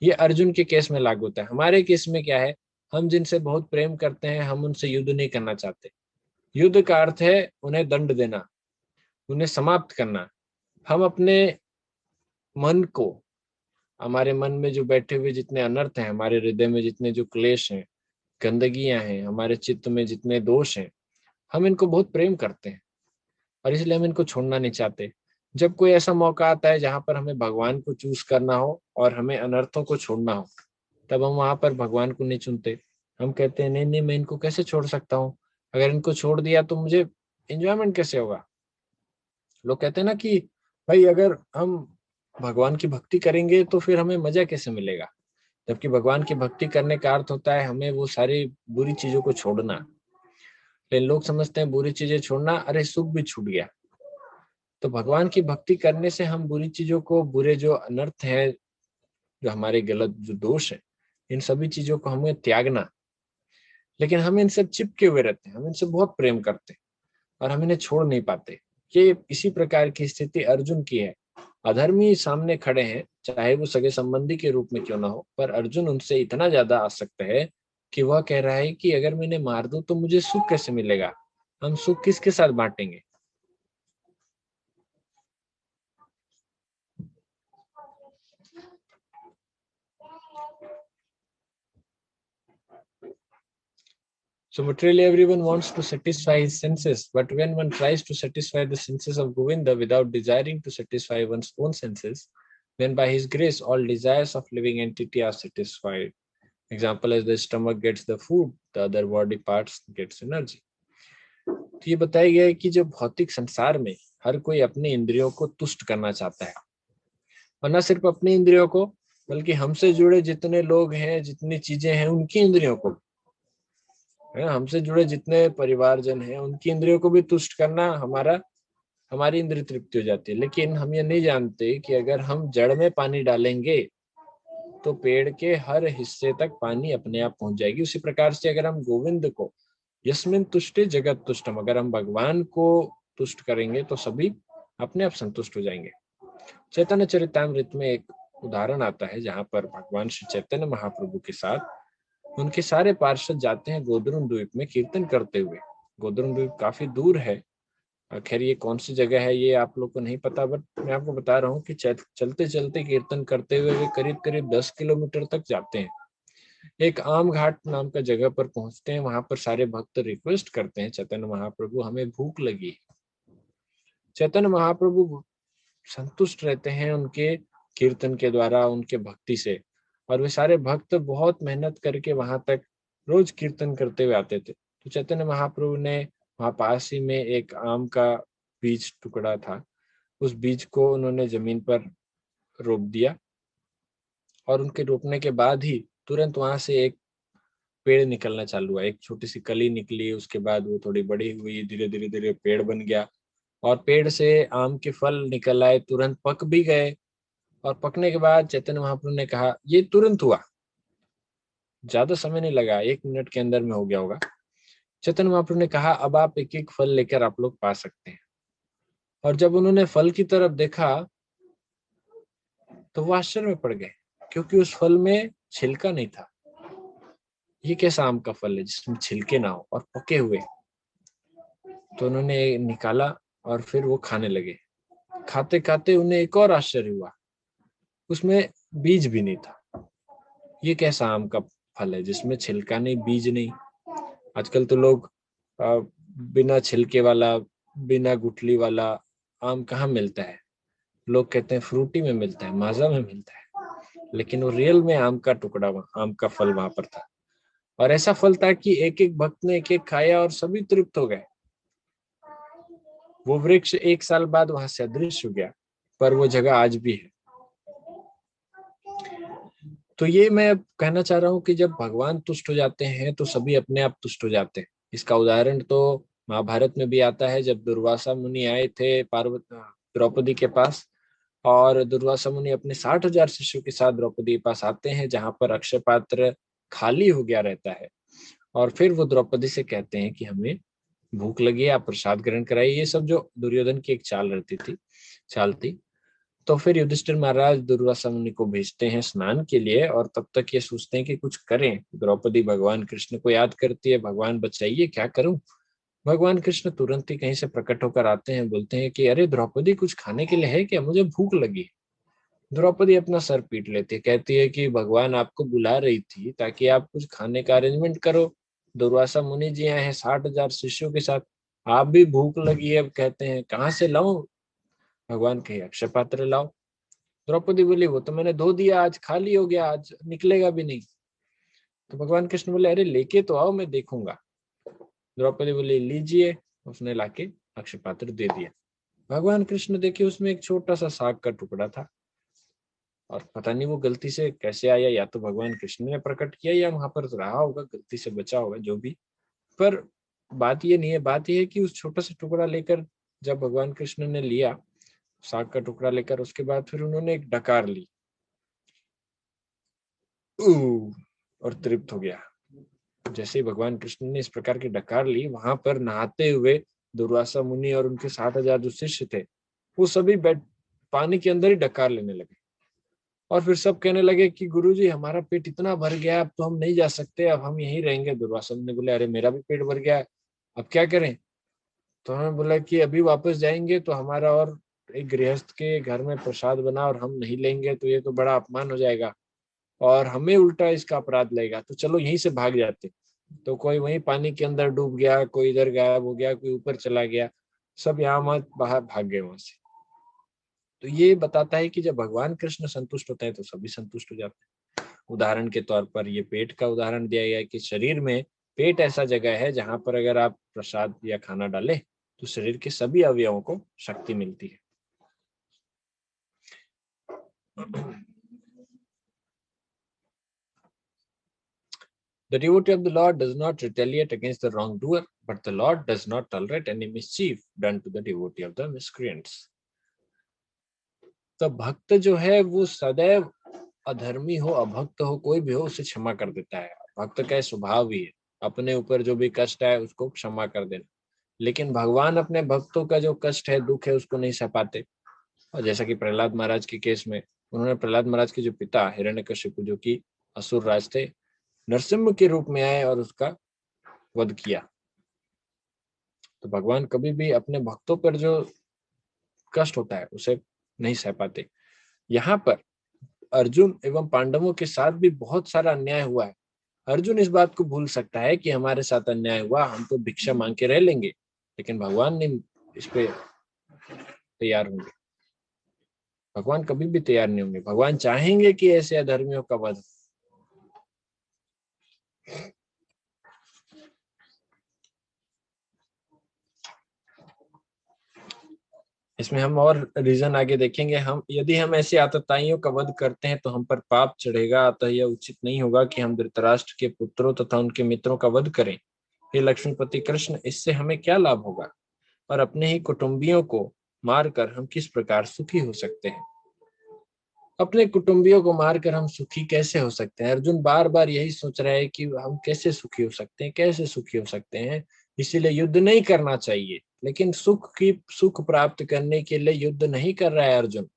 ये अर्जुन के केस में लागू होता है। हमारे केस में क्या है, हम जिनसे बहुत प्रेम करते हैं हम उनसे युद्ध नहीं करना चाहते। युद्ध का अर्थ है उन्हें दंड देना, उन्हें समाप्त करना। हम अपने मन को, हमारे मन में जो बैठे हुए जितने अनर्थ हैं, हमारे हृदय में जितने जो क्लेश हैं, गंदगियां हैं, हमारे चित्त में जितने दोष हैं, हम इनको बहुत प्रेम करते हैं और इसलिए हम इनको छोड़ना नहीं चाहते। जब कोई ऐसा मौका आता है जहां पर हमें भगवान को चूज करना हो और हमें अनर्थों को छोड़ना हो, तब हम वहां पर भगवान को नहीं चुनते। हम कहते हैं नहीं नहीं, मैं इनको कैसे छोड़ सकता हूँ, अगर इनको छोड़ दिया तो मुझे एंजॉयमेंट कैसे होगा। लोग कहते हैं ना कि भाई अगर हम भगवान की भक्ति करेंगे तो फिर हमें मजा कैसे मिलेगा, जबकि भगवान की भक्ति करने का अर्थ होता है हमें वो सारी बुरी चीजों को छोड़ना। लेकिन लोग समझते हैं बुरी चीजें छोड़ना, अरे सुख भी छूट गया। तो भगवान की भक्ति करने से हम बुरी चीजों को, बुरे जो अनर्थ है, जो हमारे गलत जो दोष है, इन सभी चीजों को हमें त्यागना। लेकिन हम इनसे चिपके हुए रहते हैं, हम इनसे बहुत प्रेम करते हैं और हम इन्हें छोड़ नहीं पाते। ये इसी प्रकार की स्थिति अर्जुन की है। अधर्मी सामने खड़े हैं, चाहे वो सगे संबंधी के रूप में क्यों ना हो, पर अर्जुन उनसे इतना ज्यादा आसक्त है कि वह कह रहा है कि अगर मैं इन्हें मार दूं तो मुझे सुख कैसे मिलेगा, हम सुख किसके साथ बांटेंगे। So materially everyone wants to satisfy his senses, but when one tries to satisfy the senses of Govinda without desiring to satisfy one's own senses, then by his grace all desires of living entity are satisfied. Example, as the stomach gets the food, the other body parts gets energy. तो ये बताया गया है कि जो भौतिक संसार में हर कोई अपने इंद्रियों को तुष्ट करना चाहता है, और न सिर्फ अपनी इंद्रियों को, बल्कि हमसे जुड़े जितने लोग हैं, जितनी चीजें हैं, उनकी इंद्रियों को है, हमसे जुड़े जितने परिवारजन हैं उनकी इंद्रियों को भी तुष्ट करना हमारी इंद्रिय तृप्ति हो जाती है। लेकिन हम ये नहीं जानते कि अगर हम जड़ में पानी डालेंगे तो पेड़ के हर हिस्से तक पानी अपने आप पहुंच जाएगी। उसी प्रकार से अगर हम गोविंद को, यस्मिन तुष्टे जगत तुष्टम, अगर हम भगवान को तुष्ट करेंगे तो सभी अपने आप संतुष्ट हो जाएंगे। चैतन्य चरितामृत में एक उदाहरण आता है जहां पर भगवान श्री चैतन्य महाप्रभु के साथ उनके सारे पार्षद जाते हैं गोदरुन द्वीप में कीर्तन करते हुए। गोदरुन द्वीप काफी दूर है, खैर ये कौन सी जगह है ये आप लोग को नहीं पता, बट मैं आपको बता रहा हूँ कि चलते चलते कीर्तन करते हुए वे करीब करीब 10 किलोमीटर तक जाते हैं। एक आम घाट नाम का जगह पर पहुंचते हैं, वहां पर सारे भक्त रिक्वेस्ट करते हैं, चैतन्य महाप्रभु हमें भूख लगी। चैतन्य महाप्रभु संतुष्ट रहते हैं उनके कीर्तन के द्वारा, उनके भक्ति से, और वे सारे भक्त बहुत मेहनत करके वहां तक रोज कीर्तन करते हुए आते थे। तो चैतन्य महाप्रभु ने वहां पास ही में एक आम का बीज टुकड़ा था, उस बीज को उन्होंने जमीन पर रोप दिया, और उनके रोपने के बाद ही तुरंत वहां से एक पेड़ निकलना चालू हुआ। एक छोटी सी कली निकली, उसके बाद वो थोड़ी बड़ी हुई, धीरे धीरे धीरे पेड़ बन गया, और पेड़ से आम के फल निकल आए, तुरंत पक भी गए। और पकने के बाद चैतन्य महाप्रभु ने कहा, ये तुरंत हुआ, ज्यादा समय नहीं लगा, 1 मिनट के अंदर में हो गया होगा। चैतन्य महाप्रभु ने कहा, अब आप एक एक फल लेकर आप लोग पा सकते हैं। और जब उन्होंने फल की तरफ देखा तो वो आश्चर्य में पड़ गए, क्योंकि उस फल में छिलका नहीं था। ये कैसा आम का फल है जिसमें छिलके ना हो और पके हुए। तो उन्होंने निकाला और फिर वो खाने लगे। खाते खाते उन्हें एक और आश्चर्य हुआ, उसमें बीज भी नहीं था। ये कैसा आम का फल है जिसमें छिलका नहीं, बीज नहीं। आजकल तो लोग बिना छिलके वाला, बिना गुठली वाला आम कहाँ मिलता है। लोग कहते हैं फ्रूटी में मिलता है, माजा में मिलता है, लेकिन वो रियल में आम का टुकड़ा, आम का फल वहां पर था। और ऐसा फल था कि एक एक भक्त ने एक एक खाया और सभी तृप्त हो गए। वो वृक्ष 1 साल बाद वहां से अदृश्य हो गया, पर वो जगह आज भी है। तो ये मैं कहना चाह रहा हूँ कि जब भगवान तुष्ट हो जाते हैं तो सभी अपने आप तुष्ट हो जाते हैं। इसका उदाहरण तो महाभारत में भी आता है, जब दुर्वासा मुनि आए थे पार्वती द्रौपदी के पास, और दुर्वासा मुनि अपने 60,000 शिष्यों के साथ द्रौपदी के पास आते हैं, जहां पर अक्षय पात्र खाली हो गया रहता है। और फिर वो द्रौपदी से कहते हैं कि हमें भूख लगी है, आप प्रसाद ग्रहण कराइए। ये सब जो दुर्योधन की एक चाल थी। तो फिर युधिष्ठिर महाराज दुर्वासा मुनि को भेजते हैं स्नान के लिए, और तब तक ये सोचते हैं कि कुछ करें। द्रौपदी भगवान कृष्ण को याद करती है, भगवान बचाइए, क्या करूं। भगवान कृष्ण तुरंत ही कहीं से प्रकट होकर आते हैं, बोलते हैं कि अरे द्रौपदी, कुछ खाने के लिए है क्या, मुझे भूख लगी। द्रौपदी अपना सर पीट लेती है, कहती है कि भगवान आपको बुला रही थी ताकि आप कुछ खाने का अरेंजमेंट करो। दुर्वासा मुनि जी आए हैं 60,000 शिष्यों के साथ, आप भी भूख लगी है, अब कहते हैं कहाँ से लाऊं। भगवान कहे अक्षय पात्र लाओ। द्रौपदी बोली वो तो मैंने धो दिया, आज खाली हो गया, आज निकलेगा भी नहीं। तो भगवान कृष्ण बोले अरे लेके तो आओ, मैं देखूंगा। द्रौपदी बोली लीजिए, उसने लाके अक्षय पात्र दे दिया। भगवान कृष्ण देखिए उसमें एक छोटा सा साग का टुकड़ा था, और पता नहीं वो गलती से कैसे आया, या तो भगवान कृष्ण ने प्रकट किया या वहां पर रहा होगा, गलती से बचा होगा, जो भी। पर बात ये नहीं है, बात ये है कि उस छोटा सा टुकड़ा लेकर जब भगवान कृष्ण ने लिया, साग का टुकड़ा लेकर, उसके बाद फिर उन्होंने एक डकार ली, और तृप्त हो गया। जैसे ही भगवान कृष्ण ने इस प्रकार की डकार ली, वहां पर नहाते हुए दुर्वासा मुनि और उनके 7,000 जो शिष्य थे, वो सभी बैठ पानी के अंदर ही डकार लेने लगे। और फिर सब कहने लगे कि गुरुजी हमारा पेट इतना भर गया, अब तो हम नहीं जा सकते, अब हम यहीं रहेंगे। दुर्वासा मुनि बोले अरे मेरा भी पेट भर गया है, अब क्या करें। तो उन्होंने बोला कि अभी वापस जाएंगे तो हमारा और एक गृहस्थ के घर में प्रसाद बना और हम नहीं लेंगे तो ये तो बड़ा अपमान हो जाएगा, और हमें उल्टा इसका अपराध लगेगा, तो चलो यहीं से भाग जाते। तो कोई वहीं पानी के अंदर डूब गया, कोई इधर गायब हो गया, कोई ऊपर चला गया, सब यहाँ मत बाहर भाग गए वहां से। तो ये बताता है कि जब भगवान कृष्ण संतुष्ट होता है तो सभी संतुष्ट हो जाते हैं। उदाहरण के तौर पर ये पेट का उदाहरण दिया गया है कि शरीर में पेट ऐसा जगह है जहां पर अगर आप प्रसाद या खाना डालें तो शरीर के सभी अवयवों को शक्ति मिलती है। The devotee of the Lord does not retaliate against the wrongdoer, but the Lord does not tolerate any mischief done to the devotee of the miscreants. तो भक्त जो है वो सदैव अधर्मी हो, अभक्त हो, कोई भी हो, उसे क्षमा कर देता है। भक्त का स्वभाव ही है अपने ऊपर जो भी कष्ट है उसको क्षमा कर देना। लेकिन भगवान अपने भक्तों का जो कष्ट है, दुख है, उसको नहीं सह पाते। और जैसा कि प्रहलाद महाराज के केस में, उन्होंने प्रहलाद महाराज के जो पिता हिरण्यकशिपु, जो कि असुर राज थे, नरसिंह के रूप में आए और उसका वध किया। तो भगवान कभी भी अपने भक्तों पर जो कष्ट होता है उसे नहीं सह पाते। यहाँ पर अर्जुन एवं पांडवों के साथ भी बहुत सारा अन्याय हुआ है। अर्जुन इस बात को भूल सकता है कि हमारे साथ अन्याय हुआ, हम तो भिक्षा मांग के रह लेंगे, लेकिन भगवान नहीं इस पे तैयार होंगे। भगवान कभी भी तैयार नहीं होंगे। भगवान चाहेंगे कि ऐसे अधर्मियों का वध। इसमें हम और रीजन आगे देखेंगे। हम यदि हम ऐसे आतताइयों का वध करते हैं तो हम पर पाप चढ़ेगा, अतः यह उचित नहीं होगा कि हम धृतराष्ट्र के पुत्रों तथा उनके मित्रों का वध करें। हे लक्ष्मीपति कृष्ण, इससे हमें क्या लाभ होगा, और अपने ही कुटुंबियों को मारकर हम किस प्रकार सुखी हो सकते हैं। अपने कुटुंबियों को मारकर हम सुखी कैसे हो सकते हैं। अर्जुन बार बार यही सोच रहा है कि हम कैसे सुखी हो सकते हैं, कैसे सुखी हो सकते हैं। इसीलिए युद्ध नहीं करना चाहिए, लेकिन सुख प्राप्त करने के लिए युद्ध नहीं कर रहा है अर्जुन।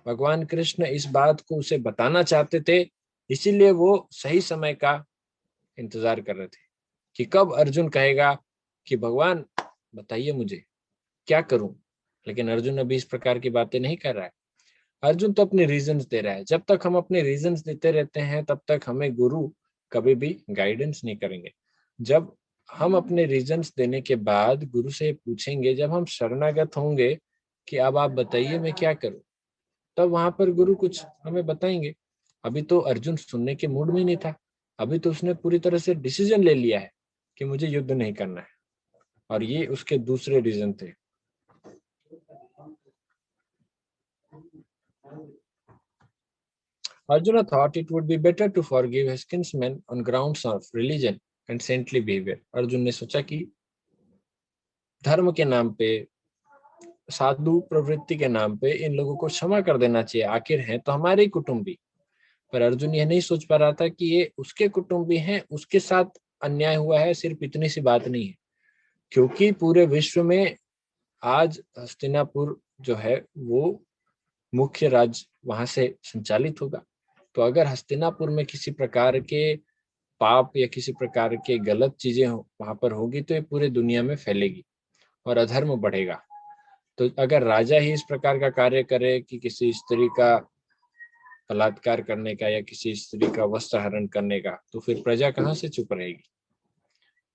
भगवान कृष्ण इस बात को उसे बताना चाहते थे, इसीलिए वो सही समय का इंतजार कर रहे थे कि कब अर्जुन कहेगा कि भगवान बताइए मुझे क्या करूं। लेकिन अर्जुन अभी इस प्रकार की बातें नहीं कर रहा है। अर्जुन तो अपने रीजंस दे रहा है। जब तक हम अपने रीजंस देते रहते हैं तब तक हमें गुरु कभी भी गाइडेंस नहीं करेंगे। जब हम अपने रीजंस देने के बाद गुरु से पूछेंगे, जब हम शरणागत होंगे कि अब आप बताइए मैं क्या करूं, तब वहां पर गुरु कुछ हमें बताएंगे। अभी तो अर्जुन सुनने के मूड में नहीं था। अभी तो उसने पूरी तरह से डिसीजन ले लिया है कि मुझे युद्ध नहीं करना है, और ये उसके दूसरे रीजन थे। Arjuna thought it would be better to forgive his kinsmen on grounds of religion and saintly behavior. Arjun ने सोचा कि धर्म के नाम पे, साधु प्रवृत्ति के नाम पे इन लोगों को क्षमा कर देना चाहिए, आखिर हैं तो हमारे ही कुटुंबी। पर अर्जुन यह नहीं सोच पा रहा था कि ये उसके कुटुंबी हैं, उसके साथ अन्याय हुआ है, सिर्फ इतनी सी बात नहीं है। क्योंकि पूरे विश्व में आज हस्तिनापुर जो है वो मुख्य राज्य वहां से संचालित होगा। तो अगर हस्तिनापुर में किसी प्रकार के पाप या किसी प्रकार के गलत चीजें वहां पर होगी तो ये पूरे दुनिया में फैलेगी और अधर्म बढ़ेगा। तो अगर राजा ही इस प्रकार का कार्य करे कि किसी स्त्री का बलात्कार करने का या किसी स्त्री का वस्त्र हरण करने का, तो फिर प्रजा कहाँ से चुप रहेगी।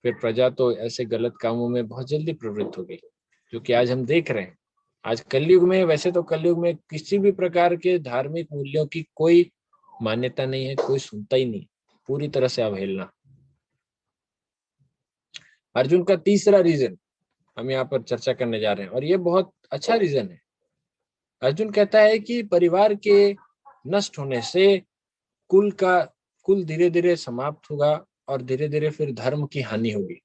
फिर प्रजा तो ऐसे गलत कामों में बहुत जल्दी प्रवृत्त होगी, जो कि आज हम देख रहे हैं। आज कलयुग में, वैसे तो कलयुग में किसी भी प्रकार के धार्मिक मूल्यों की कोई मान्यता नहीं है, कोई सुनता ही नहीं। पूरी तरह से अवहेलना। अर्जुन का तीसरा रीजन हम यहाँ पर चर्चा करने जा रहे हैं, और ये बहुत अच्छा रीजन है। अर्जुन कहता है कि परिवार के नष्ट होने से कुल धीरे धीरे समाप्त होगा और धीरे धीरे फिर धर्म की हानि होगी।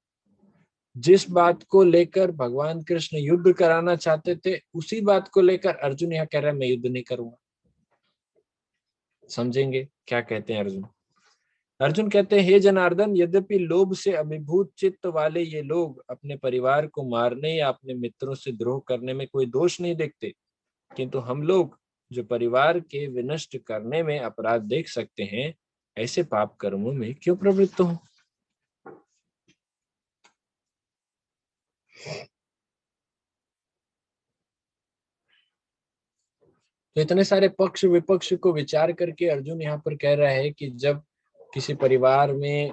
जिस बात को लेकर भगवान कृष्ण युद्ध कराना चाहते थे, उसी बात को लेकर अर्जुन यहाँ कह रहा है मैं युद्ध नहीं करूंगा। समझेंगे क्या कहते हैं अर्जुन। अर्जुन कहते हैं, हे जनार्दन, यद्यपि लोभ से अभिभूत चित्त वाले ये लोग अपने परिवार को मारने या अपने मित्रों से द्रोह करने में कोई दोष नहीं देखते, किंतु हम लोग जो परिवार के विनष्ट करने में अपराध देख सकते हैं, ऐसे पाप कर्मों में क्यों प्रवृत्त हो। तो इतने सारे पक्ष विपक्ष को विचार करके अर्जुन यहाँ पर कह रहा है कि जब किसी परिवार में,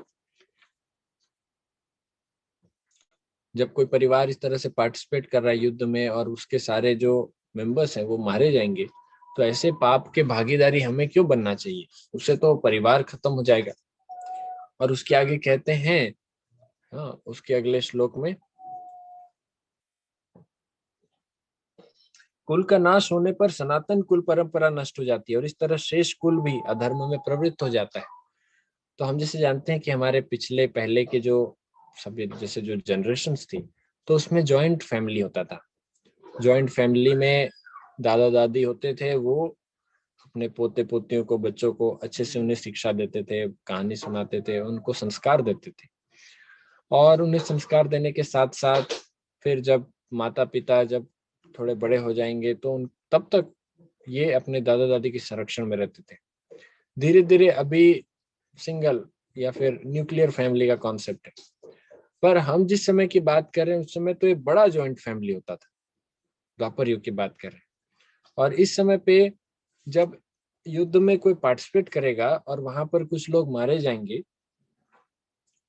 जब कोई परिवार इस तरह से पार्टिसिपेट कर रहा है युद्ध में और उसके सारे जो मेंबर्स हैं वो मारे जाएंगे, तो ऐसे पाप के भागीदारी हमें क्यों बनना चाहिए, उससे तो परिवार खत्म हो जाएगा। और उसके आगे कहते हैं, हाँ, उसके अगले श्लोक में, कुल का नाश होने पर सनातन कुल परंपरा नष्ट हो जाती है और इस तरह शेष कुल भी अधर्म में प्रवृत्त हो जाता है। तो हम जैसे जानते हैं कि हमारे पिछले पहले के जो सभी जैसे जो जनरेशन्स थी, तो उसमें जॉइंट फैमिली होता था। जॉइंट फैमिली में दादा दादी होते थे, वो अपने पोते पोतियों को, बच्चों को अच्छे से उन्हें शिक्षा देते थे, कहानी सुनाते थे, उनको संस्कार देते थे। और उन्हें संस्कार देने के साथ साथ फिर जब माता पिता जब थोड़े बड़े हो जाएंगे तो उन तब तक ये अपने दादा दादी के संरक्षण में रहते थे। धीरे धीरे अभी सिंगल या फिर न्यूक्लियर फैमिली का कॉन्सेप्ट है, पर हम जिस समय की बात कर रहे हैं उस समय तो एक बड़ा जॉइंट फैमिली होता था। द्वापर युग की बात कर रहे हैं। और इस समय पे जब युद्ध में कोई पार्टिसिपेट करेगा और वहां पर कुछ लोग मारे जाएंगे,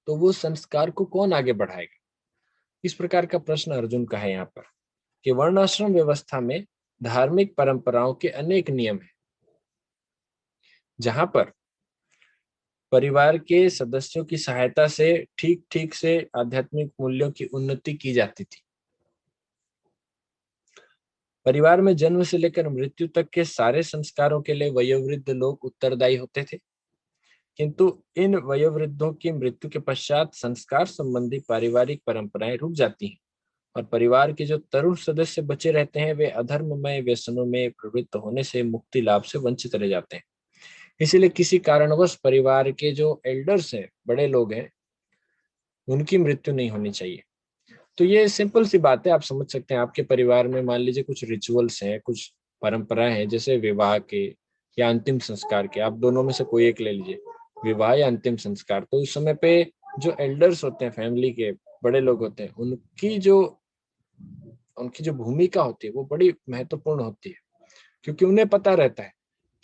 तो वो संस्कार को कौन आगे बढ़ाएगा। इस प्रकार का प्रश्न अर्जुन का है यहाँ पर कि वर्णाश्रम व्यवस्था में धार्मिक परंपराओं के अनेक नियम हैं, जहां पर परिवार के सदस्यों की सहायता से ठीक ठीक से आध्यात्मिक मूल्यों की उन्नति की जाती थी। परिवार में जन्म से लेकर मृत्यु तक के सारे संस्कारों के लिए वयोवृद्ध लोग उत्तरदायी होते थे, किंतु इन वयोवृद्धों की मृत्यु के पश्चात संस्कार संबंधी पारिवारिक परंपराएं रुक जाती हैं और परिवार के जो तरुण सदस्य बचे रहते हैं वे अधर्ममय व्यसनों में प्रवृत्त होने से मुक्ति लाभ से वंचित रह जाते हैं। इसीलिए किसी कारणवश परिवार के जो एल्डर्स हैं, बड़े लोग हैं, उनकी मृत्यु नहीं होनी चाहिए। तो ये सिंपल सी बात है, आप समझ सकते हैं। आपके परिवार में मान लीजिए कुछ रिचुअल्स हैं, कुछ परंपराएं हैं, जैसे विवाह के या अंतिम संस्कार के, आप दोनों में से कोई एक ले लीजिए, विवाह या अंतिम संस्कार। तो उस समय पे जो एल्डर्स होते हैं, फैमिली के बड़े लोग होते हैं, उनकी जो भूमिका होती है वो बड़ी महत्वपूर्ण होती है, क्योंकि उन्हें पता रहता है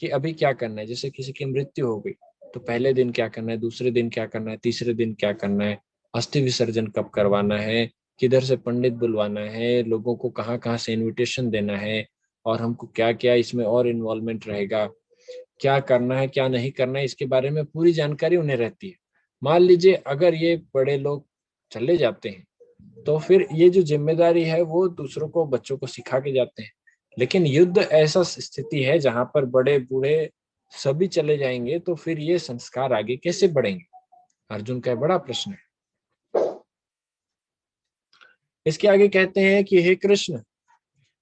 कि अभी क्या करना है। जैसे किसी की मृत्यु हो गई तो पहले दिन क्या करना है, दूसरे दिन क्या करना है, तीसरे दिन क्या करना है, अस्थि विसर्जन कब करवाना है, किधर से पंडित बुलवाना है, लोगों को कहाँ कहाँ से इनविटेशन देना है, और हमको क्या क्या इसमें और इन्वॉल्वमेंट रहेगा, क्या करना है क्या नहीं करना है, इसके बारे में पूरी जानकारी उन्हें रहती है। मान लीजिए अगर ये बड़े लोग चले जाते हैं तो फिर ये जो जिम्मेदारी है वो दूसरों को, बच्चों को सिखा के जाते हैं। लेकिन युद्ध ऐसा स्थिति है जहां पर बड़े बूढ़े सभी चले जाएंगे, तो फिर ये संस्कार आगे कैसे बढ़ेंगे, अर्जुन का बड़ा प्रश्न है। इसके आगे कहते हैं कि हे कृष्ण,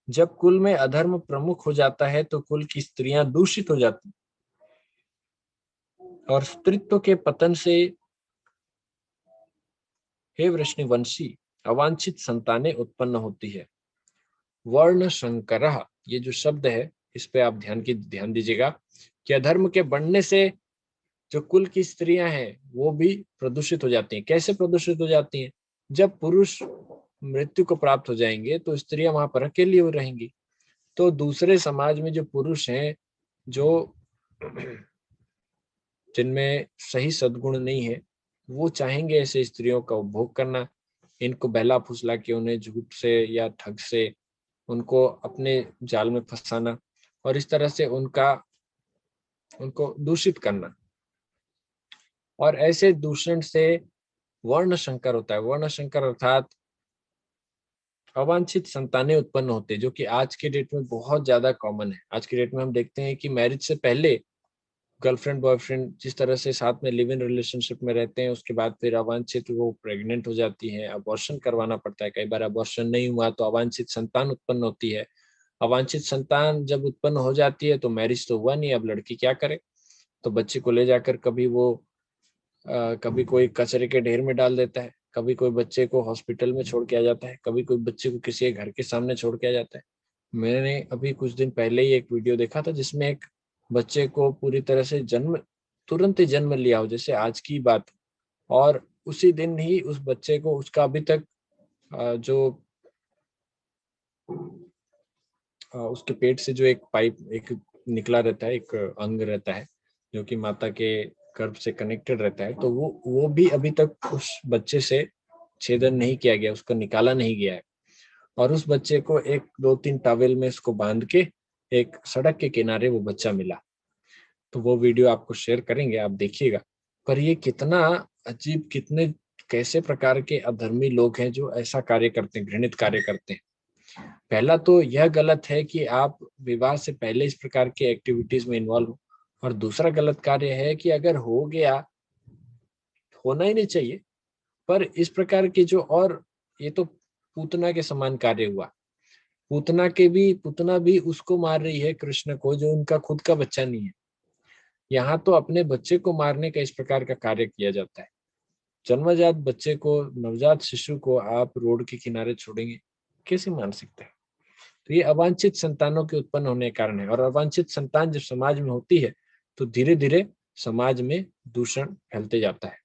जब कुल में अधर्म प्रमुख हो जाता है तो कुल की स्त्रियां दूषित हो जाती और स्त्रीत्व के पतन से हे वृष्णिवंशी अवांछित संतानें उत्पन्न होती है। वर्ण संकर, ये जो शब्द है इस पे आप ध्यान दीजिएगा कि अधर्म के बढ़ने से जो कुल की स्त्रियां हैं वो भी प्रदूषित हो जाती हैं। कैसे प्रदूषित हो जाती हैं? जब पुरुष मृत्यु को प्राप्त हो जाएंगे तो स्त्रियां वहां पर अकेली हो रहेंगी, तो दूसरे समाज में जो पुरुष हैं, जो जिनमें सही सद्गुण नहीं है, वो चाहेंगे ऐसे स्त्रियों का उपभोग करना, इनको बहला फुसला के उन्हें झूठ से या ठग से उनको अपने जाल में फंसाना और इस तरह से उनको दूषित करना। और ऐसे दूषण से वर्ण संकर होता है। वर्ण संकर अर्थात अवांछित संतानें उत्पन्न होते हैं, जो कि आज के डेट में बहुत ज्यादा कॉमन है। आज के डेट में हम देखते हैं कि मैरिज से पहले गर्लफ्रेंड बॉयफ्रेंड जिस तरह से साथ में लिव इन रिलेशनशिप में रहते हैं, उसके बाद फिर अवांछित वो प्रेग्नेंट हो जाती है, अबॉर्शन करवाना पड़ता है। कई बार अबॉर्शन नहीं हुआ तो अवांछित संतान उत्पन्न होती है। अवांछित संतान जब उत्पन्न हो जाती है तो मैरिज तो हुआ नहीं, अब लड़की क्या करे, तो बच्चे को ले जाकर कभी कोई कचरे के ढेर में डाल देता है, कभी कोई बच्चे को हॉस्पिटल में छोड़ के आ जाता है, कभी कोई बच्चे को किसी के घर के सामने छोड़ के आ जाता है। मैंने अभी कुछ दिन पहले ही एक वीडियो देखा था जिसमें एक बच्चे को पूरी तरह से तुरंत ही जन्म लिया हो जैसे आज की बात, और उसी दिन ही उस बच्चे को उसका अभी तक जो उसके पेट से जो एक पाइप एक निकला रहता है, एक अंग रहता है जो कि माता के गर्भ से कनेक्टेड रहता है, तो वो भी अभी तक उस बच्चे से छेदन नहीं किया गया, उसको निकाला नहीं गया है। और उस बच्चे को एक 2-3 टॉवेल में इसको बांध के एक सड़क के किनारे वो बच्चा मिला। तो वो वीडियो आपको शेयर करेंगे, आप देखिएगा। पर ये कितना अजीब, कितने कैसे प्रकार के अधर्मी लोग हैं जो ऐसा कार्य करते हैं, घृणित कार्य करते हैं। पहला तो यह गलत है कि आप विवाह से पहले इस प्रकार के एक्टिविटीज में इन्वॉल्व हो, और दूसरा गलत कार्य है कि अगर हो गया, होना ही नहीं चाहिए, पर इस प्रकार के जो, और ये तो पूतना के समान कार्य हुआ। पूतना भी उसको मार रही है कृष्ण को, जो उनका खुद का बच्चा नहीं है। यहाँ तो अपने बच्चे को मारने का इस प्रकार का कार्य किया जाता है। जन्मजात बच्चे को, नवजात शिशु को आप रोड के किनारे छोड़ेंगे, कैसी मानसिकता है? तो ये अवांछित संतानों के उत्पन्न होने के कारण है। और अवांछित संतान जब समाज में होती है तो धीरे धीरे समाज में दूषण फैलते जाता है।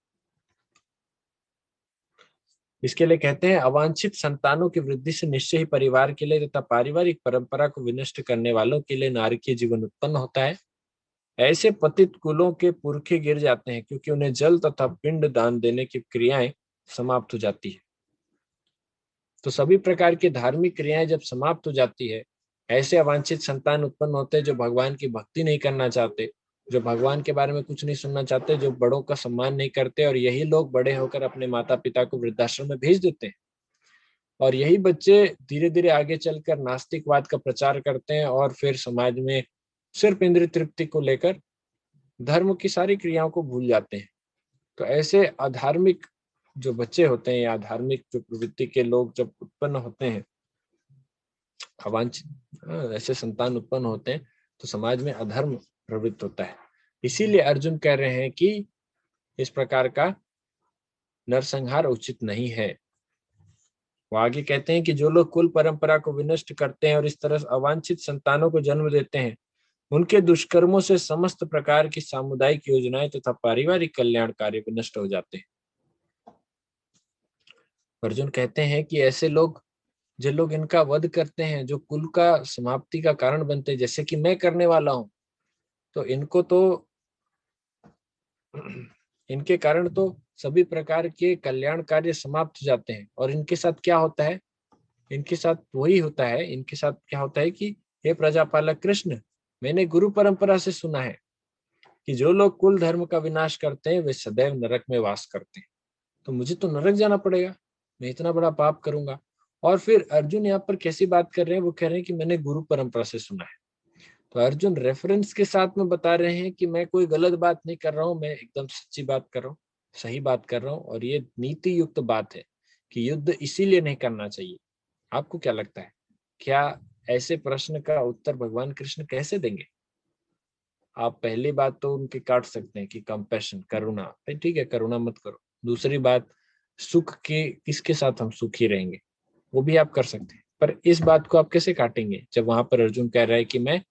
इसके लिए कहते हैं, अवांछित संतानों की वृद्धि से निश्चय ही परिवार के लिए तथा पारिवारिक परंपरा को विनष्ट करने वालों के लिए नारकीय जीवन उत्पन्न होता है। ऐसे पतित कुलों के पुरखे गिर जाते हैं क्योंकि उन्हें जल तथा पिंड दान देने की क्रियाएं समाप्त हो जाती है। तो सभी प्रकार की धार्मिक क्रियाएं जब समाप्त हो जाती है, ऐसे अवांछित संतान उत्पन्न होते हैं जो भगवान की भक्ति नहीं करना चाहते, जो भगवान के बारे में कुछ नहीं सुनना चाहते, जो बड़ों का सम्मान नहीं करते, और यही लोग बड़े होकर अपने माता पिता को वृद्धाश्रम में भेज देते हैं। और यही बच्चे धीरे धीरे आगे चलकर नास्तिकवाद का प्रचार करते हैं और फिर समाज में सिर्फ इंद्रिय तृप्ति को लेकर धर्म की सारी क्रियाओं को भूल जाते हैं। तो ऐसे अधार्मिक जो बच्चे होते हैं या धार्मिक जो प्रवृत्ति के लोग जब उत्पन्न होते हैं, अवांछित ऐसे संतान उत्पन्न होते हैं, तो समाज में अधर्म प्रवृत्त होता है। इसीलिए अर्जुन कह रहे हैं कि इस प्रकार का नरसंहार उचित नहीं है। वो आगे कहते हैं कि जो लोग कुल परंपरा को विनष्ट करते हैं और इस तरह अवांछित संतानों को जन्म देते हैं, उनके दुष्कर्मों से समस्त प्रकार की सामुदायिक योजनाएं तथा पारिवारिक कल्याण कार्य विनष्ट हो जाते हैं। अर्जुन कहते हैं कि ऐसे लोग, जो लोग इनका वध करते हैं, जो कुल का समाप्ति का कारण बनते हैं, जैसे कि मैं करने वाला हूं, तो इनके कारण तो सभी प्रकार के कल्याण कार्य समाप्त हो जाते हैं। और इनके साथ क्या होता है? इनके साथ वही होता है, इनके साथ क्या होता है कि हे प्रजापालक कृष्ण, मैंने गुरु परंपरा से सुना है कि जो लोग कुल धर्म का विनाश करते हैं वे सदैव नरक में वास करते हैं। तो मुझे तो नरक जाना पड़ेगा, मैं इतना बड़ा पाप करूंगा। और फिर अर्जुन यहाँ पर कैसी बात कर रहे हैं? वो कह रहे हैं कि मैंने गुरु परंपरा से सुना है। तो अर्जुन रेफरेंस के साथ में बता रहे हैं कि मैं कोई गलत बात नहीं कर रहा हूँ, मैं एकदम सच्ची बात कर रहा हूँ, सही बात कर रहा हूँ। और ये नीति युक्त बात है कि युद्ध इसीलिए नहीं करना चाहिए। आपको क्या लगता है, क्या ऐसे प्रश्न का उत्तर भगवान कृष्ण कैसे देंगे? आप पहली बात तो उनकी काट सकते हैं कि कंपैशन, करुणा, भाई ठीक है करुणा मत करो। दूसरी बात, सुख के किसके साथ हम सुखी रहेंगे, वो भी आप कर सकते हैं। पर इस बात को आप कैसे काटेंगे जब वहां पर अर्जुन कह रहा है कि मैं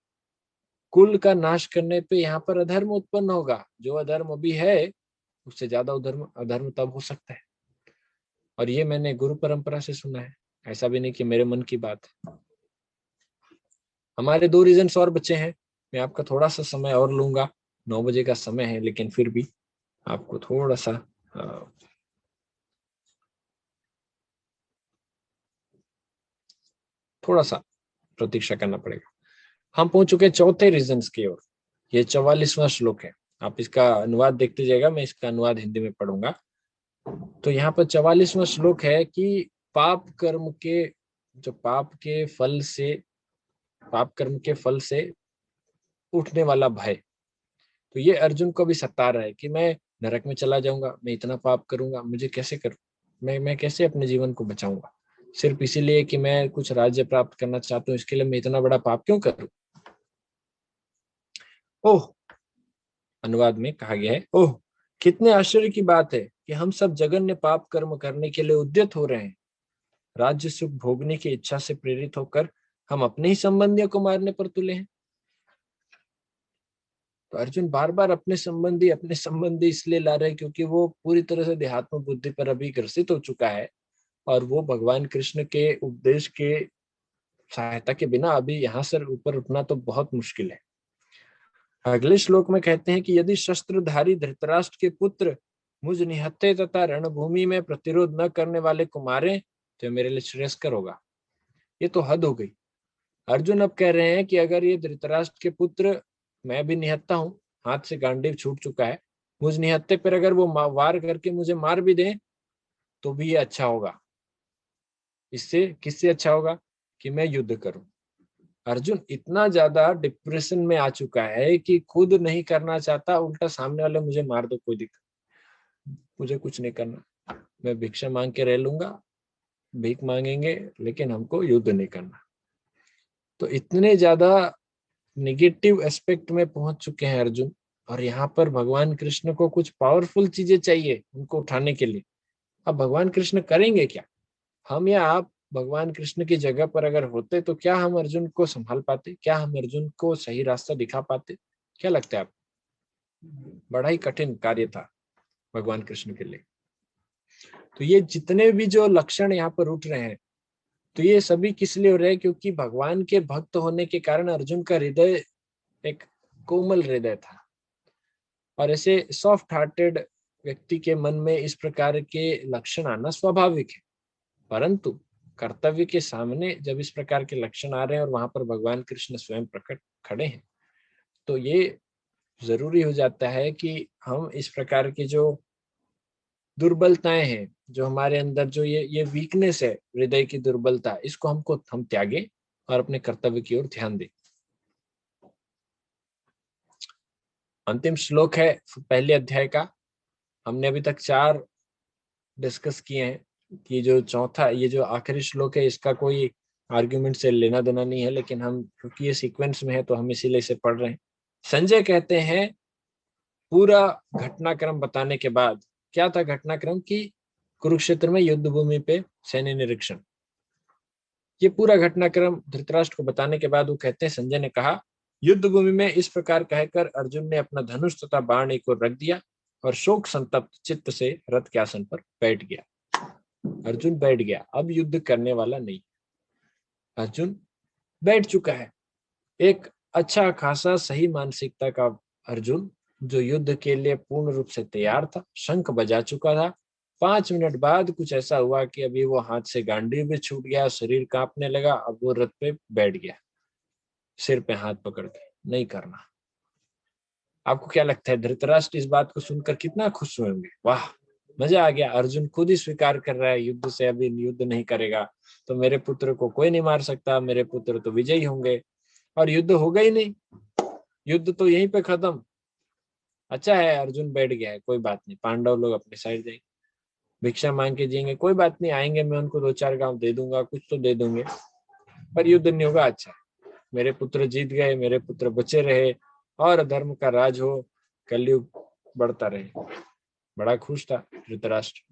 कुल का नाश करने पे यहाँ पर अधर्म उत्पन्न होगा, जो अधर्म अभी है उससे ज्यादा अधर्म अधर्म तब हो सकता है। और ये मैंने गुरु परंपरा से सुना है, ऐसा भी नहीं कि मेरे मन की बात है। हमारे 2 रीजन्स और बचे हैं, मैं आपका थोड़ा सा समय और लूंगा। 9 बजे का समय है, लेकिन फिर भी आपको थोड़ा सा प्रतीक्षा करना पड़ेगा। हम पहुंच चुके चौथे रीजन्स की ओर। ये 44वां श्लोक है। आप इसका अनुवाद देखते जाइएगा, मैं इसका अनुवाद हिंदी में पढ़ूंगा। तो यहाँ पर 44वां श्लोक है कि पाप कर्म के जो पाप कर्म के फल से उठने वाला भय, तो ये अर्जुन को भी सता रहा है कि मैं नरक में चला जाऊंगा, मैं इतना पाप करूंगा, मुझे कैसे करूं, मैं कैसे अपने जीवन को बचाऊंगा, सिर्फ इसीलिए कि मैं कुछ राज्य प्राप्त करना चाहता हूँ, इसके लिए मैं इतना बड़ा पाप क्यों करूं। ओह, अनुवाद में कहा गया है, ओह कितने आश्चर्य की बात है कि हम सब जघन्य पाप कर्म करने के लिए उद्यत हो रहे हैं। राज्य सुख भोगने की इच्छा से प्रेरित होकर हम अपने ही संबंधियों को मारने पर तुले हैं। तो अर्जुन बार बार अपने संबंधी इसलिए ला रहे हैं क्योंकि वो पूरी तरह से देहात्म बुद्धि पर अभी ग्रसित हो चुका है, और वो भगवान कृष्ण के उपदेश के सहायता के बिना अभी यहाँ से ऊपर उठना तो बहुत मुश्किल है। अगले श्लोक में कहते हैं कि यदि शस्त्रधारी धृतराष्ट्र के पुत्र मुझ निहत्थे तथा रणभूमि में प्रतिरोध न करने वाले को मारे तो मेरे लिए श्रेयस्कर होगा। ये तो हद हो गई। अर्जुन अब कह रहे हैं कि अगर ये धृतराष्ट्र के पुत्र, मैं भी निहत्था हूं, हाथ से गांडीव छूट चुका है, मुझ निहत्थे पर अगर वो वार करके मुझे मार भी दें तो भी ये अच्छा होगा। इससे किससे अच्छा होगा कि मैं युद्ध करूं। अर्जुन इतना ज्यादा डिप्रेशन में आ चुका है कि खुद नहीं करना चाहता, उल्टा सामने वाले मुझे मार दो कोई दिक्कत, मुझे कुछ नहीं करना, मैं भिक्षा मांग के रह लूंगा, भीख मांगेंगे लेकिन हमको युद्ध नहीं करना। तो इतने ज्यादा निगेटिव एस्पेक्ट में पहुंच चुके हैं अर्जुन। और यहाँ पर भगवान कृष्ण को कुछ पावरफुल चीजें चाहिए उनको उठाने के लिए। अब भगवान कृष्ण करेंगे क्या? हम या आप भगवान कृष्ण की जगह पर अगर होते तो क्या हम अर्जुन को संभाल पाते? क्या हम अर्जुन को सही रास्ता दिखा पाते? क्या लगता है आपको? बड़ा ही कठिन कार्य था भगवान कृष्ण के लिए। तो ये जितने भी जो लक्षण यहाँ पर उठ रहे हैं, तो ये सभी किस लिए हो रहे हैं? क्योंकि भगवान के भक्त होने के कारण अर्जुन का हृदय एक कोमल हृदय था, और ऐसे सॉफ्ट हार्टेड व्यक्ति के मन में इस प्रकार के लक्षण आना स्वाभाविक है। परंतु कर्तव्य के सामने जब इस प्रकार के लक्षण आ रहे हैं और वहां पर भगवान कृष्ण स्वयं प्रकट खड़े हैं, तो ये जरूरी हो जाता है कि हम इस प्रकार की जो दुर्बलताएं हैं, जो हमारे अंदर जो ये वीकनेस है, हृदय की दुर्बलता, इसको हम त्यागे और अपने कर्तव्य की ओर ध्यान दें। अंतिम श्लोक है पहले अध्याय का। हमने अभी तक 4 डिस्कस किए हैं कि जो चौथा, ये जो आखिरी श्लोक है, इसका कोई आर्ग्यूमेंट से लेना देना नहीं है, लेकिन हम क्योंकि ये सीक्वेंस में है तो हम इसीलिए इसे पढ़ रहे हैं। संजय कहते हैं पूरा घटनाक्रम बताने के बाद, क्या था घटनाक्रम कि कुरुक्षेत्र में युद्ध भूमि पे सैन्य निरीक्षण, ये पूरा घटनाक्रम धृतराष्ट्र को बताने के बाद वो कहते हैं, संजय ने कहा युद्ध भूमि में इस प्रकार कहकर अर्जुन ने अपना धनुष तथा बाण एक ओर रख दिया और शोक संतप्त चित्त से रथ के आसन पर बैठ गया। अर्जुन बैठ गया, अब युद्ध करने वाला नहीं। अर्जुन बैठ चुका है, एक अच्छा खासा सही मानसिकता का अर्जुन, जो युद्ध के लिए पूर्ण रूप से तैयार था, शंख बजा चुका था। 5 मिनट बाद कुछ ऐसा हुआ कि अभी वो हाथ से गांडीव भी छूट गया, शरीर कांपने लगा, अब वो रथ पे बैठ गया, सिर पे हाथ पकड़ के, नहीं करना। आपको क्या लगता है धृतराष्ट्र इस बात को सुनकर कितना खुश हुए होंगे? वाह, मजा आ गया, अर्जुन खुद ही स्वीकार कर रहा है युद्ध से अभी युद्ध नहीं करेगा तो मेरे पुत्र को कोई नहीं मार सकता, मेरे पुत्र तो विजयी होंगे, और युद्ध होगा ही नहीं, युद्ध तो यहीं पे खत्म। अच्छा है अर्जुन बैठ गया है, कोई बात नहीं, पांडव लोग अपने साइड जाएंगे, भिक्षा मांग के जिएंगे, कोई बात नहीं, आएंगे, मैं उनको 2-4 गांव दे दूंगा, कुछ तो दे दूंगे, पर युद्ध नहीं होगा। अच्छा, मेरे पुत्र जीत गए, मेरे पुत्र बचे रहे, और धर्म का राज हो, कलयुग बढ़ता रहे। बड़ा खुश था धृतराष्ट्र।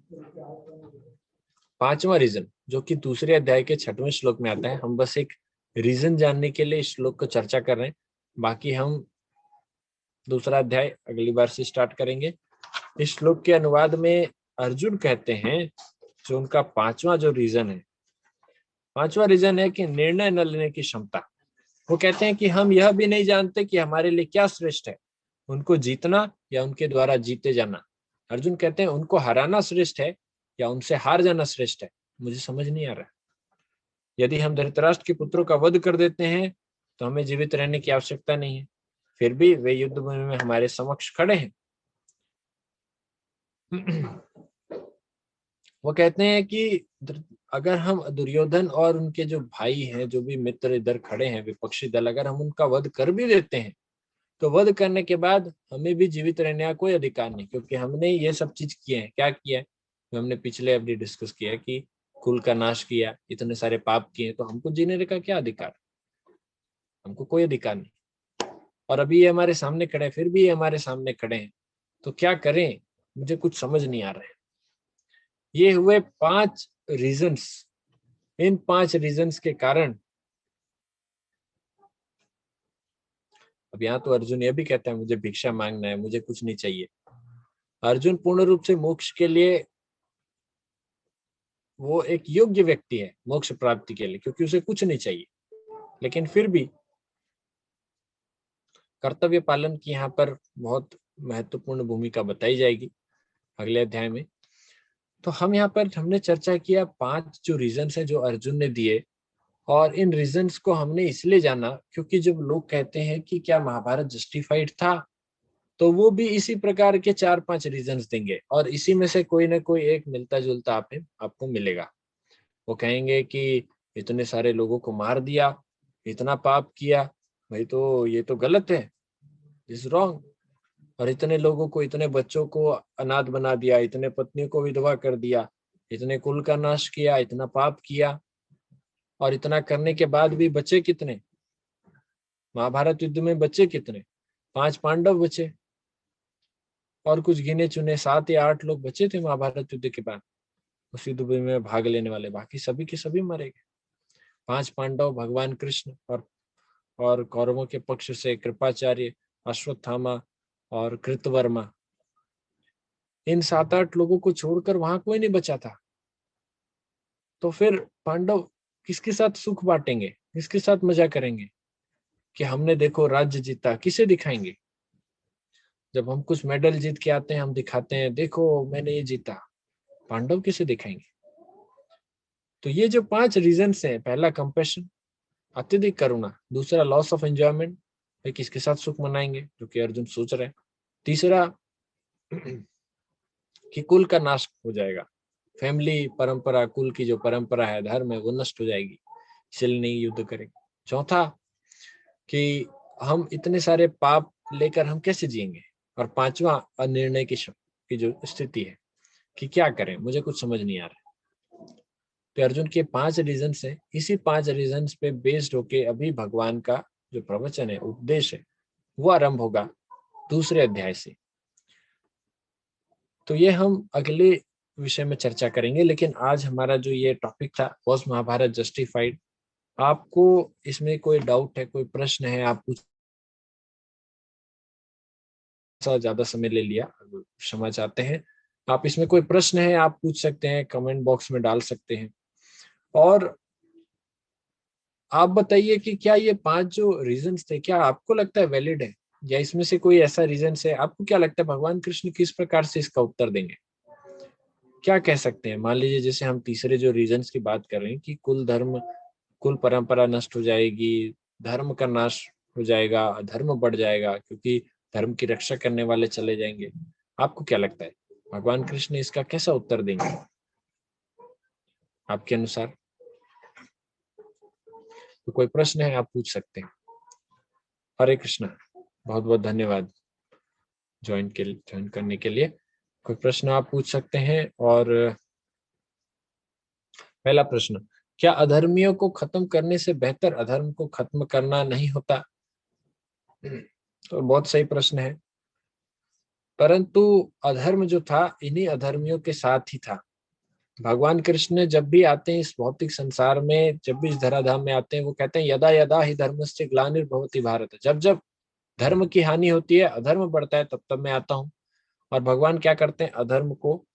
5वां रीजन, जो कि दूसरे अध्याय के 6वें श्लोक में आता है, हम बस एक रीजन जानने के लिए इस श्लोक को चर्चा कर रहे हैं, बाकी हम दूसरा अध्याय अगली बार से स्टार्ट करेंगे। इस श्लोक के अनुवाद में अर्जुन कहते हैं, जो उनका 5वां जो रीजन है, 5वां रीजन है कि निर्णय न लेने की क्षमता। वो कहते हैं कि हम यह भी नहीं जानते कि हमारे लिए क्या श्रेष्ठ है, उनको जीतना या उनके द्वारा जीते जाना। अर्जुन कहते हैं उनको हराना श्रेष्ठ है या उनसे हार जाना श्रेष्ठ है, मुझे समझ नहीं आ रहा। यदि हम धृतराष्ट्र के पुत्रों का वध कर देते हैं तो हमें जीवित रहने की आवश्यकता नहीं है, फिर भी वे युद्ध भूमि में हमारे समक्ष खड़े हैं। वो कहते हैं कि अगर हम दुर्योधन और उनके जो भाई हैं, जो भी मित्र इधर खड़े हैं विपक्षी दल, अगर हम उनका वध कर भी देते हैं तो वध करने के बाद हमें भी जीवित रहने का कोई अधिकार नहीं, क्योंकि हमने ये सब चीज किए हैं। क्या किया है? तो हमने पिछले अभी डिस्कस किया है कि कुल का नाश किया, इतने सारे पाप किए, तो हमको जीने का क्या अधिकार? हमको कोई अधिकार नहीं। और अभी ये हमारे सामने खड़े हैं, फिर भी ये हमारे सामने खड़े हैं, तो क्या करें? मुझे कुछ समझ नहीं आ रहा है। ये हुए 5 रीजंस। इन 5 रीजंस के कारण, अब यहाँ तो अर्जुन ये भी कहता है मुझे भिक्षा मांगना है, मुझे कुछ नहीं चाहिए। अर्जुन पूर्ण रूप से मोक्ष के लिए वो एक योग्य व्यक्ति है मोक्ष प्राप्ति के लिए, क्योंकि उसे कुछ नहीं चाहिए। लेकिन फिर भी कर्तव्य पालन की यहाँ पर बहुत महत्वपूर्ण भूमिका बताई जाएगी अगले अध्याय में। तो हम यहाँ पर हमने चर्चा किया 5 जो रीजंस हैं जो अर्जुन ने दिए, और इन रीजंस को हमने इसलिए जाना क्योंकि जब लोग कहते हैं कि क्या महाभारत जस्टिफाइड था, तो वो भी इसी प्रकार के 4-5 रीजंस देंगे, और इसी में से कोई ना कोई एक मिलता जुलता आपको मिलेगा। वो कहेंगे कि इतने सारे लोगों को मार दिया, इतना पाप किया, भाई तो ये तो गलत है, इज रॉन्ग। और इतने लोगों को, इतने बच्चों को अनाथ बना दिया, इतने पत्नियों को विधवा कर दिया, इतने कुल का नाश किया, इतना पाप किया, और इतना करने के बाद भी बचे कितने? महाभारत युद्ध में बचे कितने? 5 पांडव बचे, और कुछ गिने चुने 7 या 8 लोग बचे थे महाभारत युद्ध के बाद उस युद्ध में भाग लेने वाले। बाकी सभी के सभी मरे गए। 5 पांडव, भगवान कृष्ण, और कौरवों के पक्ष से कृपाचार्य, अश्वत्थामा और कृतवर्मा, इन 7-8 लोगों को छोड़कर वहां कोई नहीं बचा था। तो फिर पांडव किसके साथ सुख बांटेंगे, किसके साथ मजा करेंगे? कि हमने देखो राज्य जीता, किसे दिखाएंगे? जब हम कुछ मेडल जीत के आते हैं, हम दिखाते हैं देखो मैंने ये जीता, पांडव किसे दिखाएंगे? तो ये जो 5 रीजंस हैं, पहला कंपैशन, अत्यधिक करुणा, दूसरा लॉस ऑफ एंजॉयमेंट, भाई किसके साथ सुख मनाएंगे, जो कि अर्जुन सोच रहे हैं। तीसरा कि कुल का नाश हो जाएगा, फैमिली परंपरा, कुल की जो परंपरा है, धर्म है, वो नष्ट हो जाएगी, इसलिए नहीं युद्ध करेंगे। चौथा कि हम इतने सारे पाप लेकर हम कैसे जिएंगे। और पांचवा अनिर्णय की जो स्थिति है कि क्या करें, मुझे कुछ समझ नहीं आ रहा। तो अर्जुन के 5 रीजंस हैं, इसी 5 रीजंस पे बेस्ड होके अभी भगवान का जो प्रवचन है, उपदेश है, वो आरंभ होगा दूसरे अध्याय से। तो ये हम अगले विषय में चर्चा करेंगे, लेकिन आज हमारा जो ये टॉपिक था, वॉज महाभारत जस्टिफाइड। आपको इसमें कोई डाउट है, कोई प्रश्न है? आप कुछ ज्यादा समय ले लिया, क्षमा चाहते हैं। आप इसमें कोई प्रश्न है आप पूछ सकते हैं, कमेंट बॉक्स में डाल सकते हैं। और आप बताइए कि क्या ये 5 जो रीजंस थे, क्या आपको लगता है वैलिड है, या इसमें से कोई ऐसा रीजन है आपको क्या लगता है भगवान कृष्ण किस प्रकार से इसका उत्तर देंगे? क्या कह सकते हैं? मान लीजिए जैसे हम तीसरे जो रीजंस की बात कर रहे हैं कि कुल धर्म, कुल परंपरा नष्ट हो जाएगी, धर्म का नाश हो जाएगा, धर्म बढ़ जाएगा, क्योंकि धर्म की रक्षा करने वाले चले जाएंगे। आपको क्या लगता है भगवान कृष्ण इसका कैसा उत्तर देंगे आपके अनुसार? तो कोई प्रश्न है आप पूछ सकते हैं। हरे कृष्णा, बहुत बहुत धन्यवाद ज्वाइन करने के लिए। कोई प्रश्न आप पूछ सकते हैं। और पहला प्रश्न, क्या अधर्मियों को खत्म करने से बेहतर अधर्म को खत्म करना नहीं होता? तो बहुत सही प्रश्न है। परंतु अधर्म जो था इन्हीं अधर्मियों के साथ ही था। भगवान कृष्ण जब भी आते हैं इस भौतिक संसार में, जब भी इस धराधाम में आते हैं, वो कहते हैं यदा यदा ही धर्मस्य ग्लानिर्भवति भारत। जब जब धर्म की हानि होती है, अधर्म बढ़ता है, तब तब मैं आता हूँ। और भगवान क्या करते हैं? अधर्म को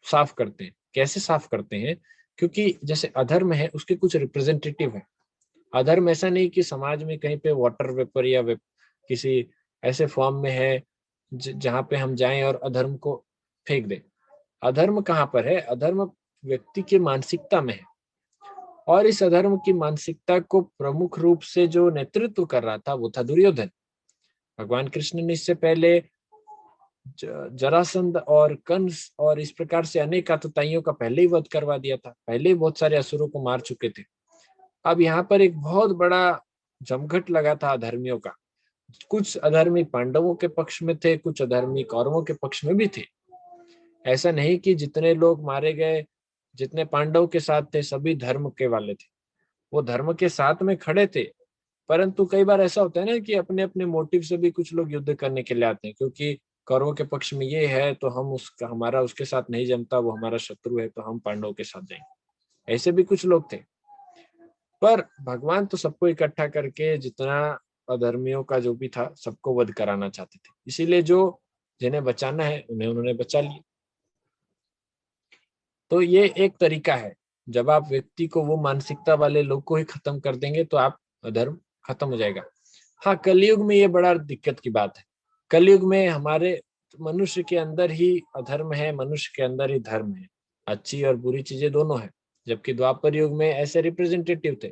साफ करते हैं। कैसे साफ करते हैं? क्योंकि जैसे अधर्म है उसके कुछ रिप्रेजेंटेटिव है। अधर्म ऐसा नहीं कि समाज में कहीं पे वाटर वेपर या किसी ऐसे फॉर्म में है जहां पे हम जाएं और अधर्म को फेंक दें। अधर्म कहाँ पर है? अधर्म व्यक्ति की मानसिकता में है। और इस अधर्म की मानसिकता को प्रमुख रूप से जो नेतृत्व कर रहा था वो था दुर्योधन। भगवान कृष्ण ने इससे पहले जरासंध और कंस और इस प्रकार से अनेक आतताइयों का पहले ही वध करवा दिया था, पहले ही बहुत सारे असुरों को मार चुके थे। अब यहाँ पर एक बहुत बड़ा जमघट लगा था अधर्मियों का। कुछ अधर्मी पांडवों के पक्ष में थे, कुछ अधर्मी कौरवों के पक्ष में भी थे। ऐसा नहीं कि जितने लोग मारे गए, जितने पांडव के साथ थे, सभी धर्म के वाले थे। वो धर्म के साथ में खड़े थे, परंतु कई बार ऐसा होता है ना कि अपने अपने मोटिव से भी कुछ लोग युद्ध करने के लिए आते हैं, क्योंकि कौरवों के पक्ष में ये है तो हम उसका हमारा उसके साथ नहीं जमता, वो हमारा शत्रु है तो हम पांडवों के साथ जाएंगे। ऐसे भी कुछ लोग थे। पर भगवान तो सबको इकट्ठा करके जितना अधर्मियों का जो भी था सबको वध कराना चाहते थे, इसीलिए जो जिन्हें बचाना है उन्हें उन्होंने बचा लिया। तो ये एक तरीका है, जब आप व्यक्ति को, वो मानसिकता वाले लोग को ही खत्म कर देंगे तो आप अधर्म खत्म हो जाएगा। हाँ, कलयुग में ये बड़ा दिक्कत की बात है। कलयुग में हमारे मनुष्य के अंदर ही अधर्म है, मनुष्य के अंदर ही धर्म है, अच्छी और बुरी चीजें दोनों है। जबकि द्वापर युग में ऐसे रिप्रेजेंटेटिव थे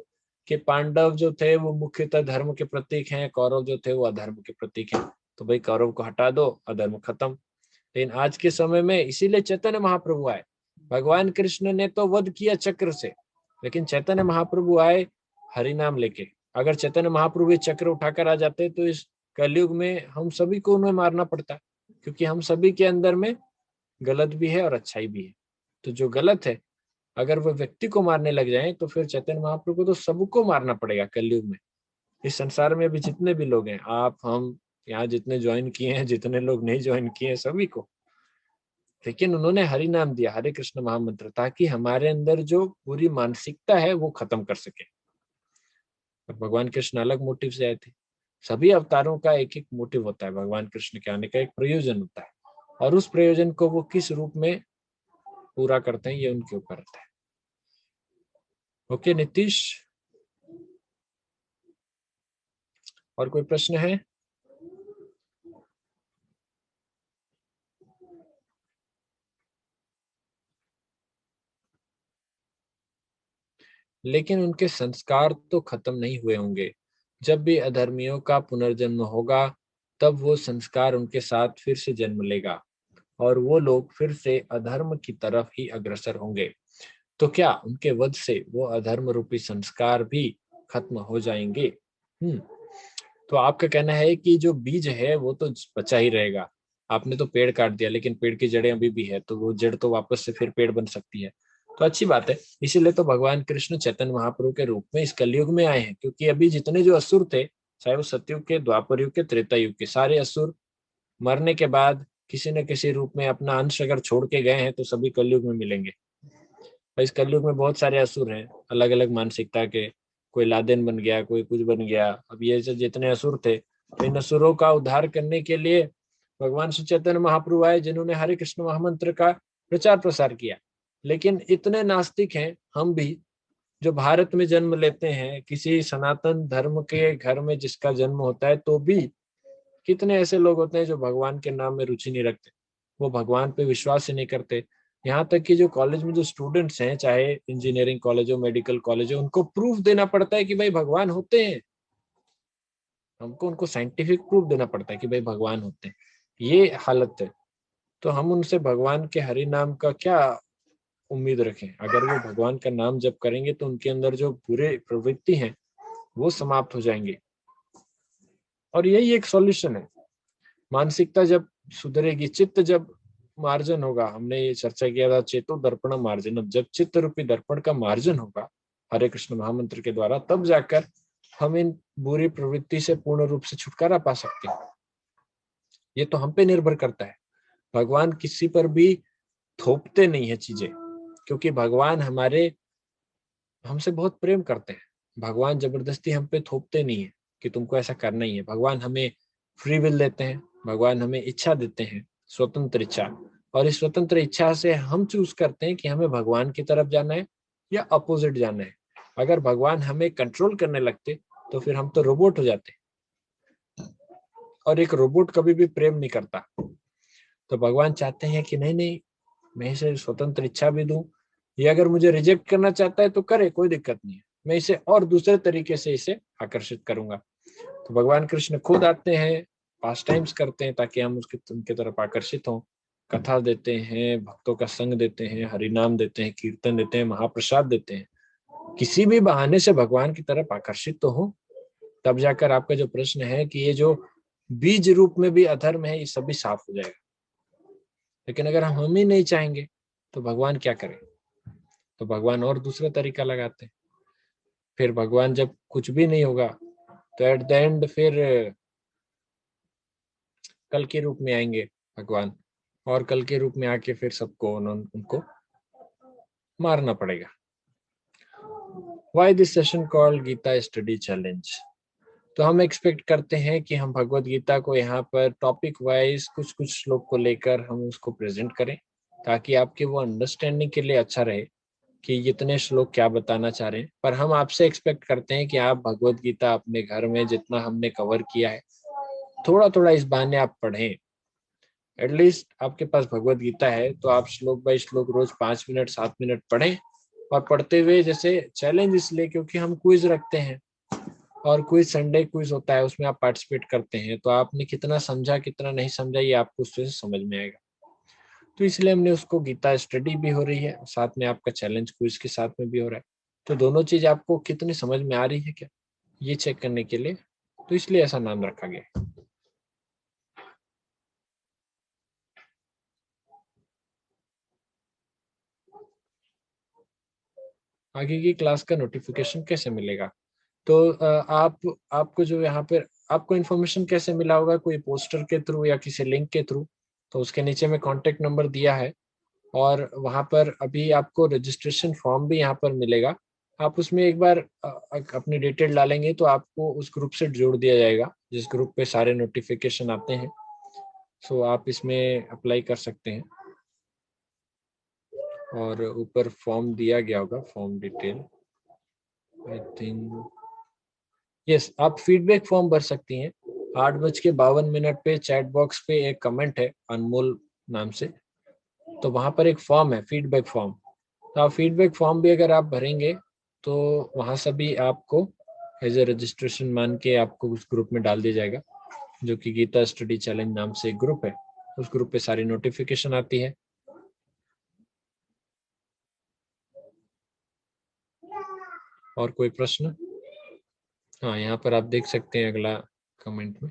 कि पांडव जो थे वो मुख्यतः धर्म के प्रतीक हैं, कौरव जो थे वो अधर्म के प्रतीक हैं। तो भाई कौरव को हटा दो, अधर्म खत्म। लेकिन आज के समय में इसीलिए चैतन्य महाप्रभु आए। भगवान कृष्ण ने तो वध किया चक्र से, लेकिन चैतन्य महाप्रभु आए हरि नाम लेके। अगर चैतन्य महाप्रभु ये चक्र उठाकर आ जाते तो इस कलयुग में हम सभी को उन्हें मारना पड़ता, क्योंकि हम सभी के अंदर में गलत भी है और अच्छाई भी है। तो जो गलत है अगर वो व्यक्ति को मारने लग जाए तो फिर चैतन्य महाप्रभु को तो सबको मारना पड़ेगा कलयुग में। इस संसार में भी जितने भी लोग हैं, आप हम यहाँ जितने ज्वाइन किए हैं, जितने लोग नहीं ज्वाइन किए हैं, सभी को। लेकिन उन्होंने हरि नाम दिया, हरे कृष्ण महामंत्र, ताकि हमारे अंदर जो पूरी मानसिकता है वो खत्म कर सके। और भगवान कृष्ण अलग मोटिव से आए थे। सभी अवतारों का एक एक मोटिव होता है, भगवान कृष्ण के आने का एक प्रयोजन होता है, और उस प्रयोजन को वो किस रूप में पूरा करते हैं ये उनके ऊपर रहता है। ओके नीतीश, और कोई प्रश्न है? लेकिन उनके संस्कार तो खत्म नहीं हुए होंगे। जब भी अधर्मियों का पुनर्जन्म होगा तब वो संस्कार उनके साथ फिर से जन्म लेगा और वो लोग फिर से अधर्म की तरफ ही अग्रसर होंगे। तो क्या उनके वध से वो अधर्म रूपी संस्कार भी खत्म हो जाएंगे? तो आपका कहना है कि जो बीज है वो तो बचा ही रहेगा। आपने तो पेड़ काट दिया, लेकिन पेड़ की जड़ें अभी भी है, तो वो जड़ तो वापस से फिर पेड़ बन सकती है। तो अच्छी बात है। इसीलिए तो भगवान कृष्ण चैतन्य महाप्रभु के रूप में इस कलयुग में आए हैं, क्योंकि अभी जितने जो असुर थे, चाहे वो सतयुग के, द्वापर युग के, त्रेता युग के, सारे असुर मरने के बाद किसी न किसी रूप में अपना अंश अगर छोड़ के गए हैं तो सभी कलयुग में मिलेंगे। और इस कलयुग में बहुत सारे असुर हैं, अलग अलग मानसिकता के। कोई लादेन बन गया, कोई कुछ बन गया। अब ये जो जितने असुर थे, तो इन असुरों का उद्धार करने के लिए भगवान श्री चैतन्य महाप्रभु आए, जिन्होंने हरे कृष्ण महामंत्र का प्रचार प्रसार किया। लेकिन इतने नास्तिक हैं हम भी, जो भारत में जन्म लेते हैं, किसी सनातन धर्म के घर में जिसका जन्म होता है, तो भी कितने ऐसे लोग होते हैं जो भगवान के नाम में रुचि नहीं रखते, वो भगवान पे विश्वास ही नहीं करते। यहाँ तक कि जो कॉलेज में जो स्टूडेंट्स हैं, चाहे इंजीनियरिंग कॉलेज हो, मेडिकल कॉलेज हो, उनको प्रूफ देना पड़ता है कि भाई भगवान होते हैं। हमको उनको साइंटिफिक प्रूफ देना पड़ता है कि भाई भगवान होते हैं। ये हालत है। तो हम उनसे भगवान के हरि नाम का क्या उम्मीद रखें? अगर वो भगवान का नाम जप करेंगे तो उनके अंदर जो बुरे प्रवृत्ति हैं वो समाप्त हो जाएंगे। और यही एक सॉल्यूशन है। मानसिकता जब सुधरेगी, चित्त जब मार्जन होगा, हमने ये चर्चा किया था चेतो दर्पण मार्जन, जब चित्त रूपी दर्पण का मार्जन होगा हरे कृष्ण महामंत्र के द्वारा, तब जाकर हम इन बुरी प्रवृत्ति से पूर्ण रूप से छुटकारा पा सकते हैं। ये तो हम पे निर्भर करता है। भगवान किसी पर भी थोपते नहीं है चीजें, क्योंकि भगवान हमसे बहुत प्रेम करते हैं। भगवान जबरदस्ती हम पे थोपते नहीं है कि तुमको ऐसा करना ही है। भगवान हमें फ्री विल देते हैं, भगवान हमें इच्छा देते हैं, स्वतंत्र इच्छा। और इस स्वतंत्र इच्छा से हम चूज करते हैं कि हमें भगवान की तरफ जाना है या अपोजिट जाना है। अगर भगवान हमें कंट्रोल करने लगते तो फिर हम तो रोबोट हो जाते, और एक रोबोट कभी भी प्रेम नहीं करता। तो भगवान चाहते हैं कि नहीं नहीं, मैं इसे स्वतंत्र इच्छा भी दूं, ये अगर मुझे रिजेक्ट करना चाहता है तो करे, कोई दिक्कत नहीं है, मैं इसे और दूसरे तरीके से इसे आकर्षित करूंगा। तो भगवान कृष्ण खुद आते हैं, पास टाइम्स करते हैं ताकि हम उनके तरफ आकर्षित हों। कथा देते हैं, भक्तों का संग देते हैं, हरिनाम देते हैं, कीर्तन देते हैं, महाप्रसाद देते हैं, किसी भी बहाने से भगवान की तरफ आकर्षित तो हो। तब जाकर आपका जो प्रश्न है कि ये जो बीज रूप में भी अधर्म है, ये सभी साफ हो जाएगा। लेकिन अगर हम ही नहीं चाहेंगे तो भगवान क्या करें? तो भगवान और दूसरा तरीका लगाते हैं। फिर भगवान जब कुछ भी नहीं होगा तो एट द एंड फिर कल के रूप में आएंगे भगवान, और कल के रूप में आके फिर सबको उनको मारना पड़ेगा। Why this session called Gita study challenge? तो हम एक्सपेक्ट करते हैं कि हम भगवत गीता को यहाँ पर टॉपिक वाइज कुछ कुछ श्लोक को लेकर हम उसको प्रेजेंट करें, ताकि आपके वो अंडरस्टैंडिंग के लिए अच्छा रहे कि कितने श्लोक क्या बताना चाह रहे हैं। पर हम आपसे एक्सपेक्ट करते हैं कि आप भगवत गीता अपने घर में जितना हमने कवर किया है, थोड़ा थोड़ा इस बहाने आप पढ़ें। एटलीस्ट आपके पास भगवत गीता है तो आप श्लोक बाय श्लोक रोज 5 मिनट 7 मिनट पढ़ें। और पढ़ते हुए, जैसे चैलेंज इसलिए क्योंकि हम क्विज रखते हैं, और क्विज संडे क्विज होता है, उसमें आप पार्टिसिपेट करते हैं, तो आपने कितना समझा कितना नहीं समझा ये आपको उससे समझ में आएगा। तो इसलिए हमने उसको गीता स्टडी भी हो रही है, साथ में आपका चैलेंज क्विज के साथ में भी हो रहा है। तो दोनों चीज आपको कितनी समझ में आ रही है क्या, ये चेक करने के लिए तो इसलिए ऐसा नाम रखा गया। आगे की क्लास का नोटिफिकेशन कैसे मिलेगा? तो आपको जो यहाँ पर आपको इन्फॉर्मेशन कैसे मिला होगा? कोई पोस्टर के थ्रू या किसी लिंक के थ्रू? तो उसके नीचे में कांटेक्ट नंबर दिया है, और वहाँ पर अभी आपको रजिस्ट्रेशन फॉर्म भी यहाँ पर मिलेगा। आप उसमें एक बार अपनी डिटेल डालेंगे तो आपको उस ग्रुप से जोड़ दिया जाएगा, जिस ग्रुप पे सारे नोटिफिकेशन आते हैं। सो आप इसमें अप्लाई कर सकते हैं, और ऊपर फॉर्म दिया गया होगा, form detail I think. Yes, आप फीडबैक फॉर्म भर सकती हैं। 8:52 पे चैट बॉक्स पे एक कमेंट है अनमोल नाम से, तो वहां पर एक फॉर्म है, फीडबैक फॉर्म। तो आप फीडबैक फॉर्म भी अगर आप भरेंगे तो वहां से भी आपको एज ए रजिस्ट्रेशन मान के आपको उस ग्रुप में डाल दिया जाएगा, जो कि गीता स्टडी चैलेंज नाम से एक ग्रुप है। उस ग्रुप पे सारी नोटिफिकेशन आती है। और कोई प्रश्न? हाँ, यहाँ पर आप देख सकते हैं अगला कमेंट में।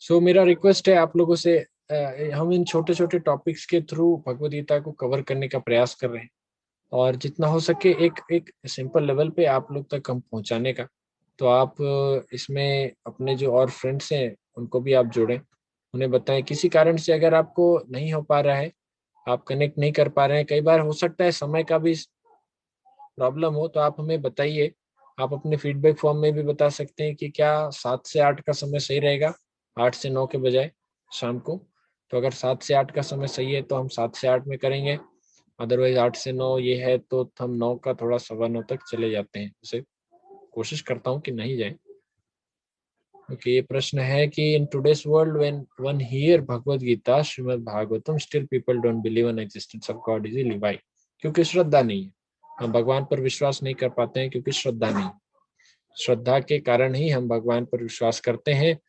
सो मेरा रिक्वेस्ट है आप लोगों से, हम इन छोटे छोटे टॉपिक्स के थ्रू भगवद गीता को कवर करने का प्रयास कर रहे हैं, और जितना हो सके एक एक सिंपल लेवल पे आप लोग तक हम पहुंचाने का। तो आप इसमें अपने जो और फ्रेंड्स हैं उनको भी आप जोड़ें, उन्हें बताएं। किसी कारण से अगर आपको नहीं हो पा रहा है, आप कनेक्ट नहीं कर पा रहे हैं, कई बार हो सकता है समय का भी प्रॉब्लम हो, तो आप हमें बताइए। आप अपने फीडबैक फॉर्म में भी बता सकते हैं कि क्या 7 से 8 का समय सही रहेगा, 8 से 9 के बजाय शाम को। तो अगर 7 से 8 का समय सही है तो हम 7 से 8 में करेंगे, अदरवाइज 8 से 9 ये है तो हम 9 का थोड़ा 9:15 तक चले जाते हैं। उसे कोशिश करता हूँ कि नहीं जाए। ओके, ये प्रश्न है कि in today's world when one hear Bhagavad Gita Shrimad Bhagavatam still people don't believe in existence of God easily, why? क्योंकि श्रद्धा नहीं है। हम भगवान पर विश्वास नहीं कर पाते हैं क्योंकि श्रद्धा नहीं। श्रद्धा के कारण ही हम भगवान पर विश्वास करते हैं।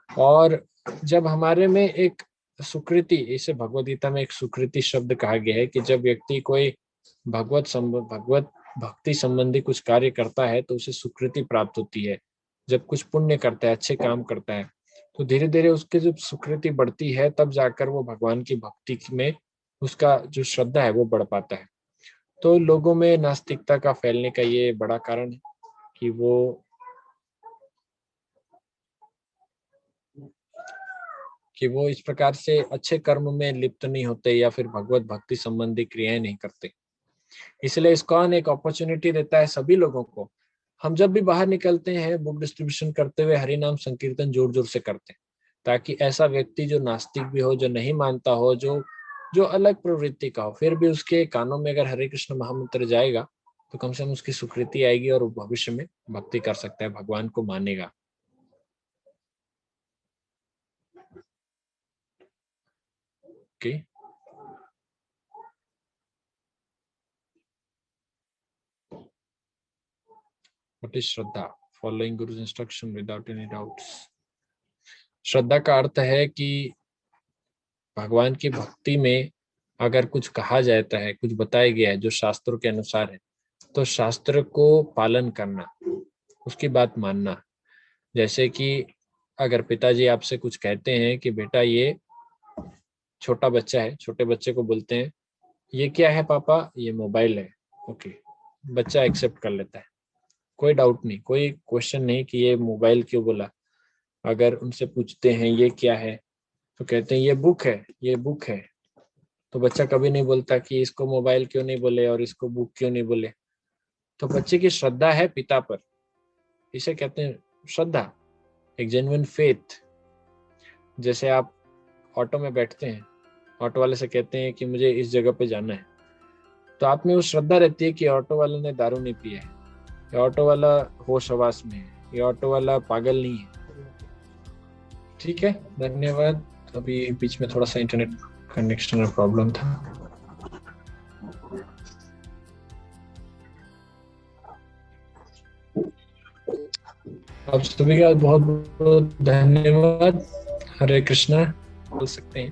और जब हमारे में एक सुकृति, इसे भगवद गीता में एक सुकृति शब्द कहा गया है कि जब व्यक्ति कोई भगवत भक्ति संबंधी कुछ कार्य करता है तो उसे सुकृति प्राप्त होती है। जब कुछ पुण्य करता है, अच्छे काम करता है, तो धीरे धीरे उसकी जब सुकृति बढ़ती है तब जाकर वो भगवान की भक्ति में उसका जो श्रद्धा है वो बढ़ पाता है। तो लोगों में नास्तिकता का फैलने का ये बड़ा कारण है कि वो इस प्रकार से अच्छे कर्म में लिप्त नहीं होते या फिर भगवत भक्ति संबंधी क्रियाएं नहीं करते। इसलिए इस्कॉन एक अपॉर्चुनिटी देता है सभी लोगों को। हम जब भी बाहर निकलते हैं बुक डिस्ट्रीब्यूशन करते हुए हरि नाम संकीर्तन जोर जोर से करते हैं, ताकि ऐसा व्यक्ति जो नास्तिक भी हो, जो नहीं मानता हो, जो जो अलग प्रवृत्ति का हो, फिर भी उसके कानों में अगर हरे कृष्ण महामंत्र जाएगा तो कम से कम उसकी स्वीकृति आएगी और वो भविष्य में भक्ति कर सकता है, भगवान को मानेगा। Okay, what is shraddha? Following guru's instruction without any doubts. श्रद्धा का अर्थ है कि भगवान की भक्ति में अगर कुछ कहा जाता है, कुछ बताया गया है जो शास्त्रों के अनुसार है, तो शास्त्र को पालन करना, उसकी बात मानना। जैसे कि अगर पिताजी आपसे कुछ कहते हैं कि बेटा ये छोटा बच्चा है, छोटे बच्चे को बोलते हैं ये क्या है पापा, ये मोबाइल है, ओके, बच्चा एक्सेप्ट कर लेता है, कोई डाउट नहीं, कोई क्वेश्चन नहीं कि ये मोबाइल क्यों बोला। अगर उनसे पूछते हैं ये क्या है, तो कहते हैं ये बुक है, ये बुक है, तो बच्चा कभी नहीं बोलता कि इसको मोबाइल क्यों नहीं बोले और इसको बुक क्यों नहीं बोले। तो बच्चे की श्रद्धा है पिता पर, इसे कहते हैं श्रद्धा, एक जेन्युइन फेथ। जैसे आप ऑटो में बैठते हैं, ऑटो वाले से कहते हैं कि मुझे इस जगह पे जाना है, तो आप में वो श्रद्धा रहती है कि ऑटो वाले ने दारू नहीं पिया है, या ऑटो वाला होश हवास में है, या ऑटो वाला पागल नहीं है। ठीक है, धन्यवाद। अभी बीच में थोड़ा सा इंटरनेट कनेक्शन में प्रॉब्लम था। आप सभी का बहुत बहुत धन्यवाद। हरे कृष्णा बोल सकते हैं,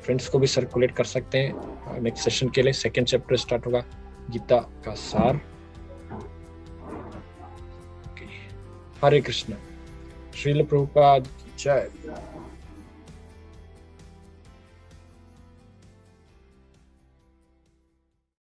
फ्रेंड्स को भी सर्कुलेट कर सकते हैं। नेक्स्ट सेशन के लिए सेकंड चैप्टर स्टार्ट होगा, गीता का सार। हरे कृष्णा। श्रील प्रभुपाद की जय।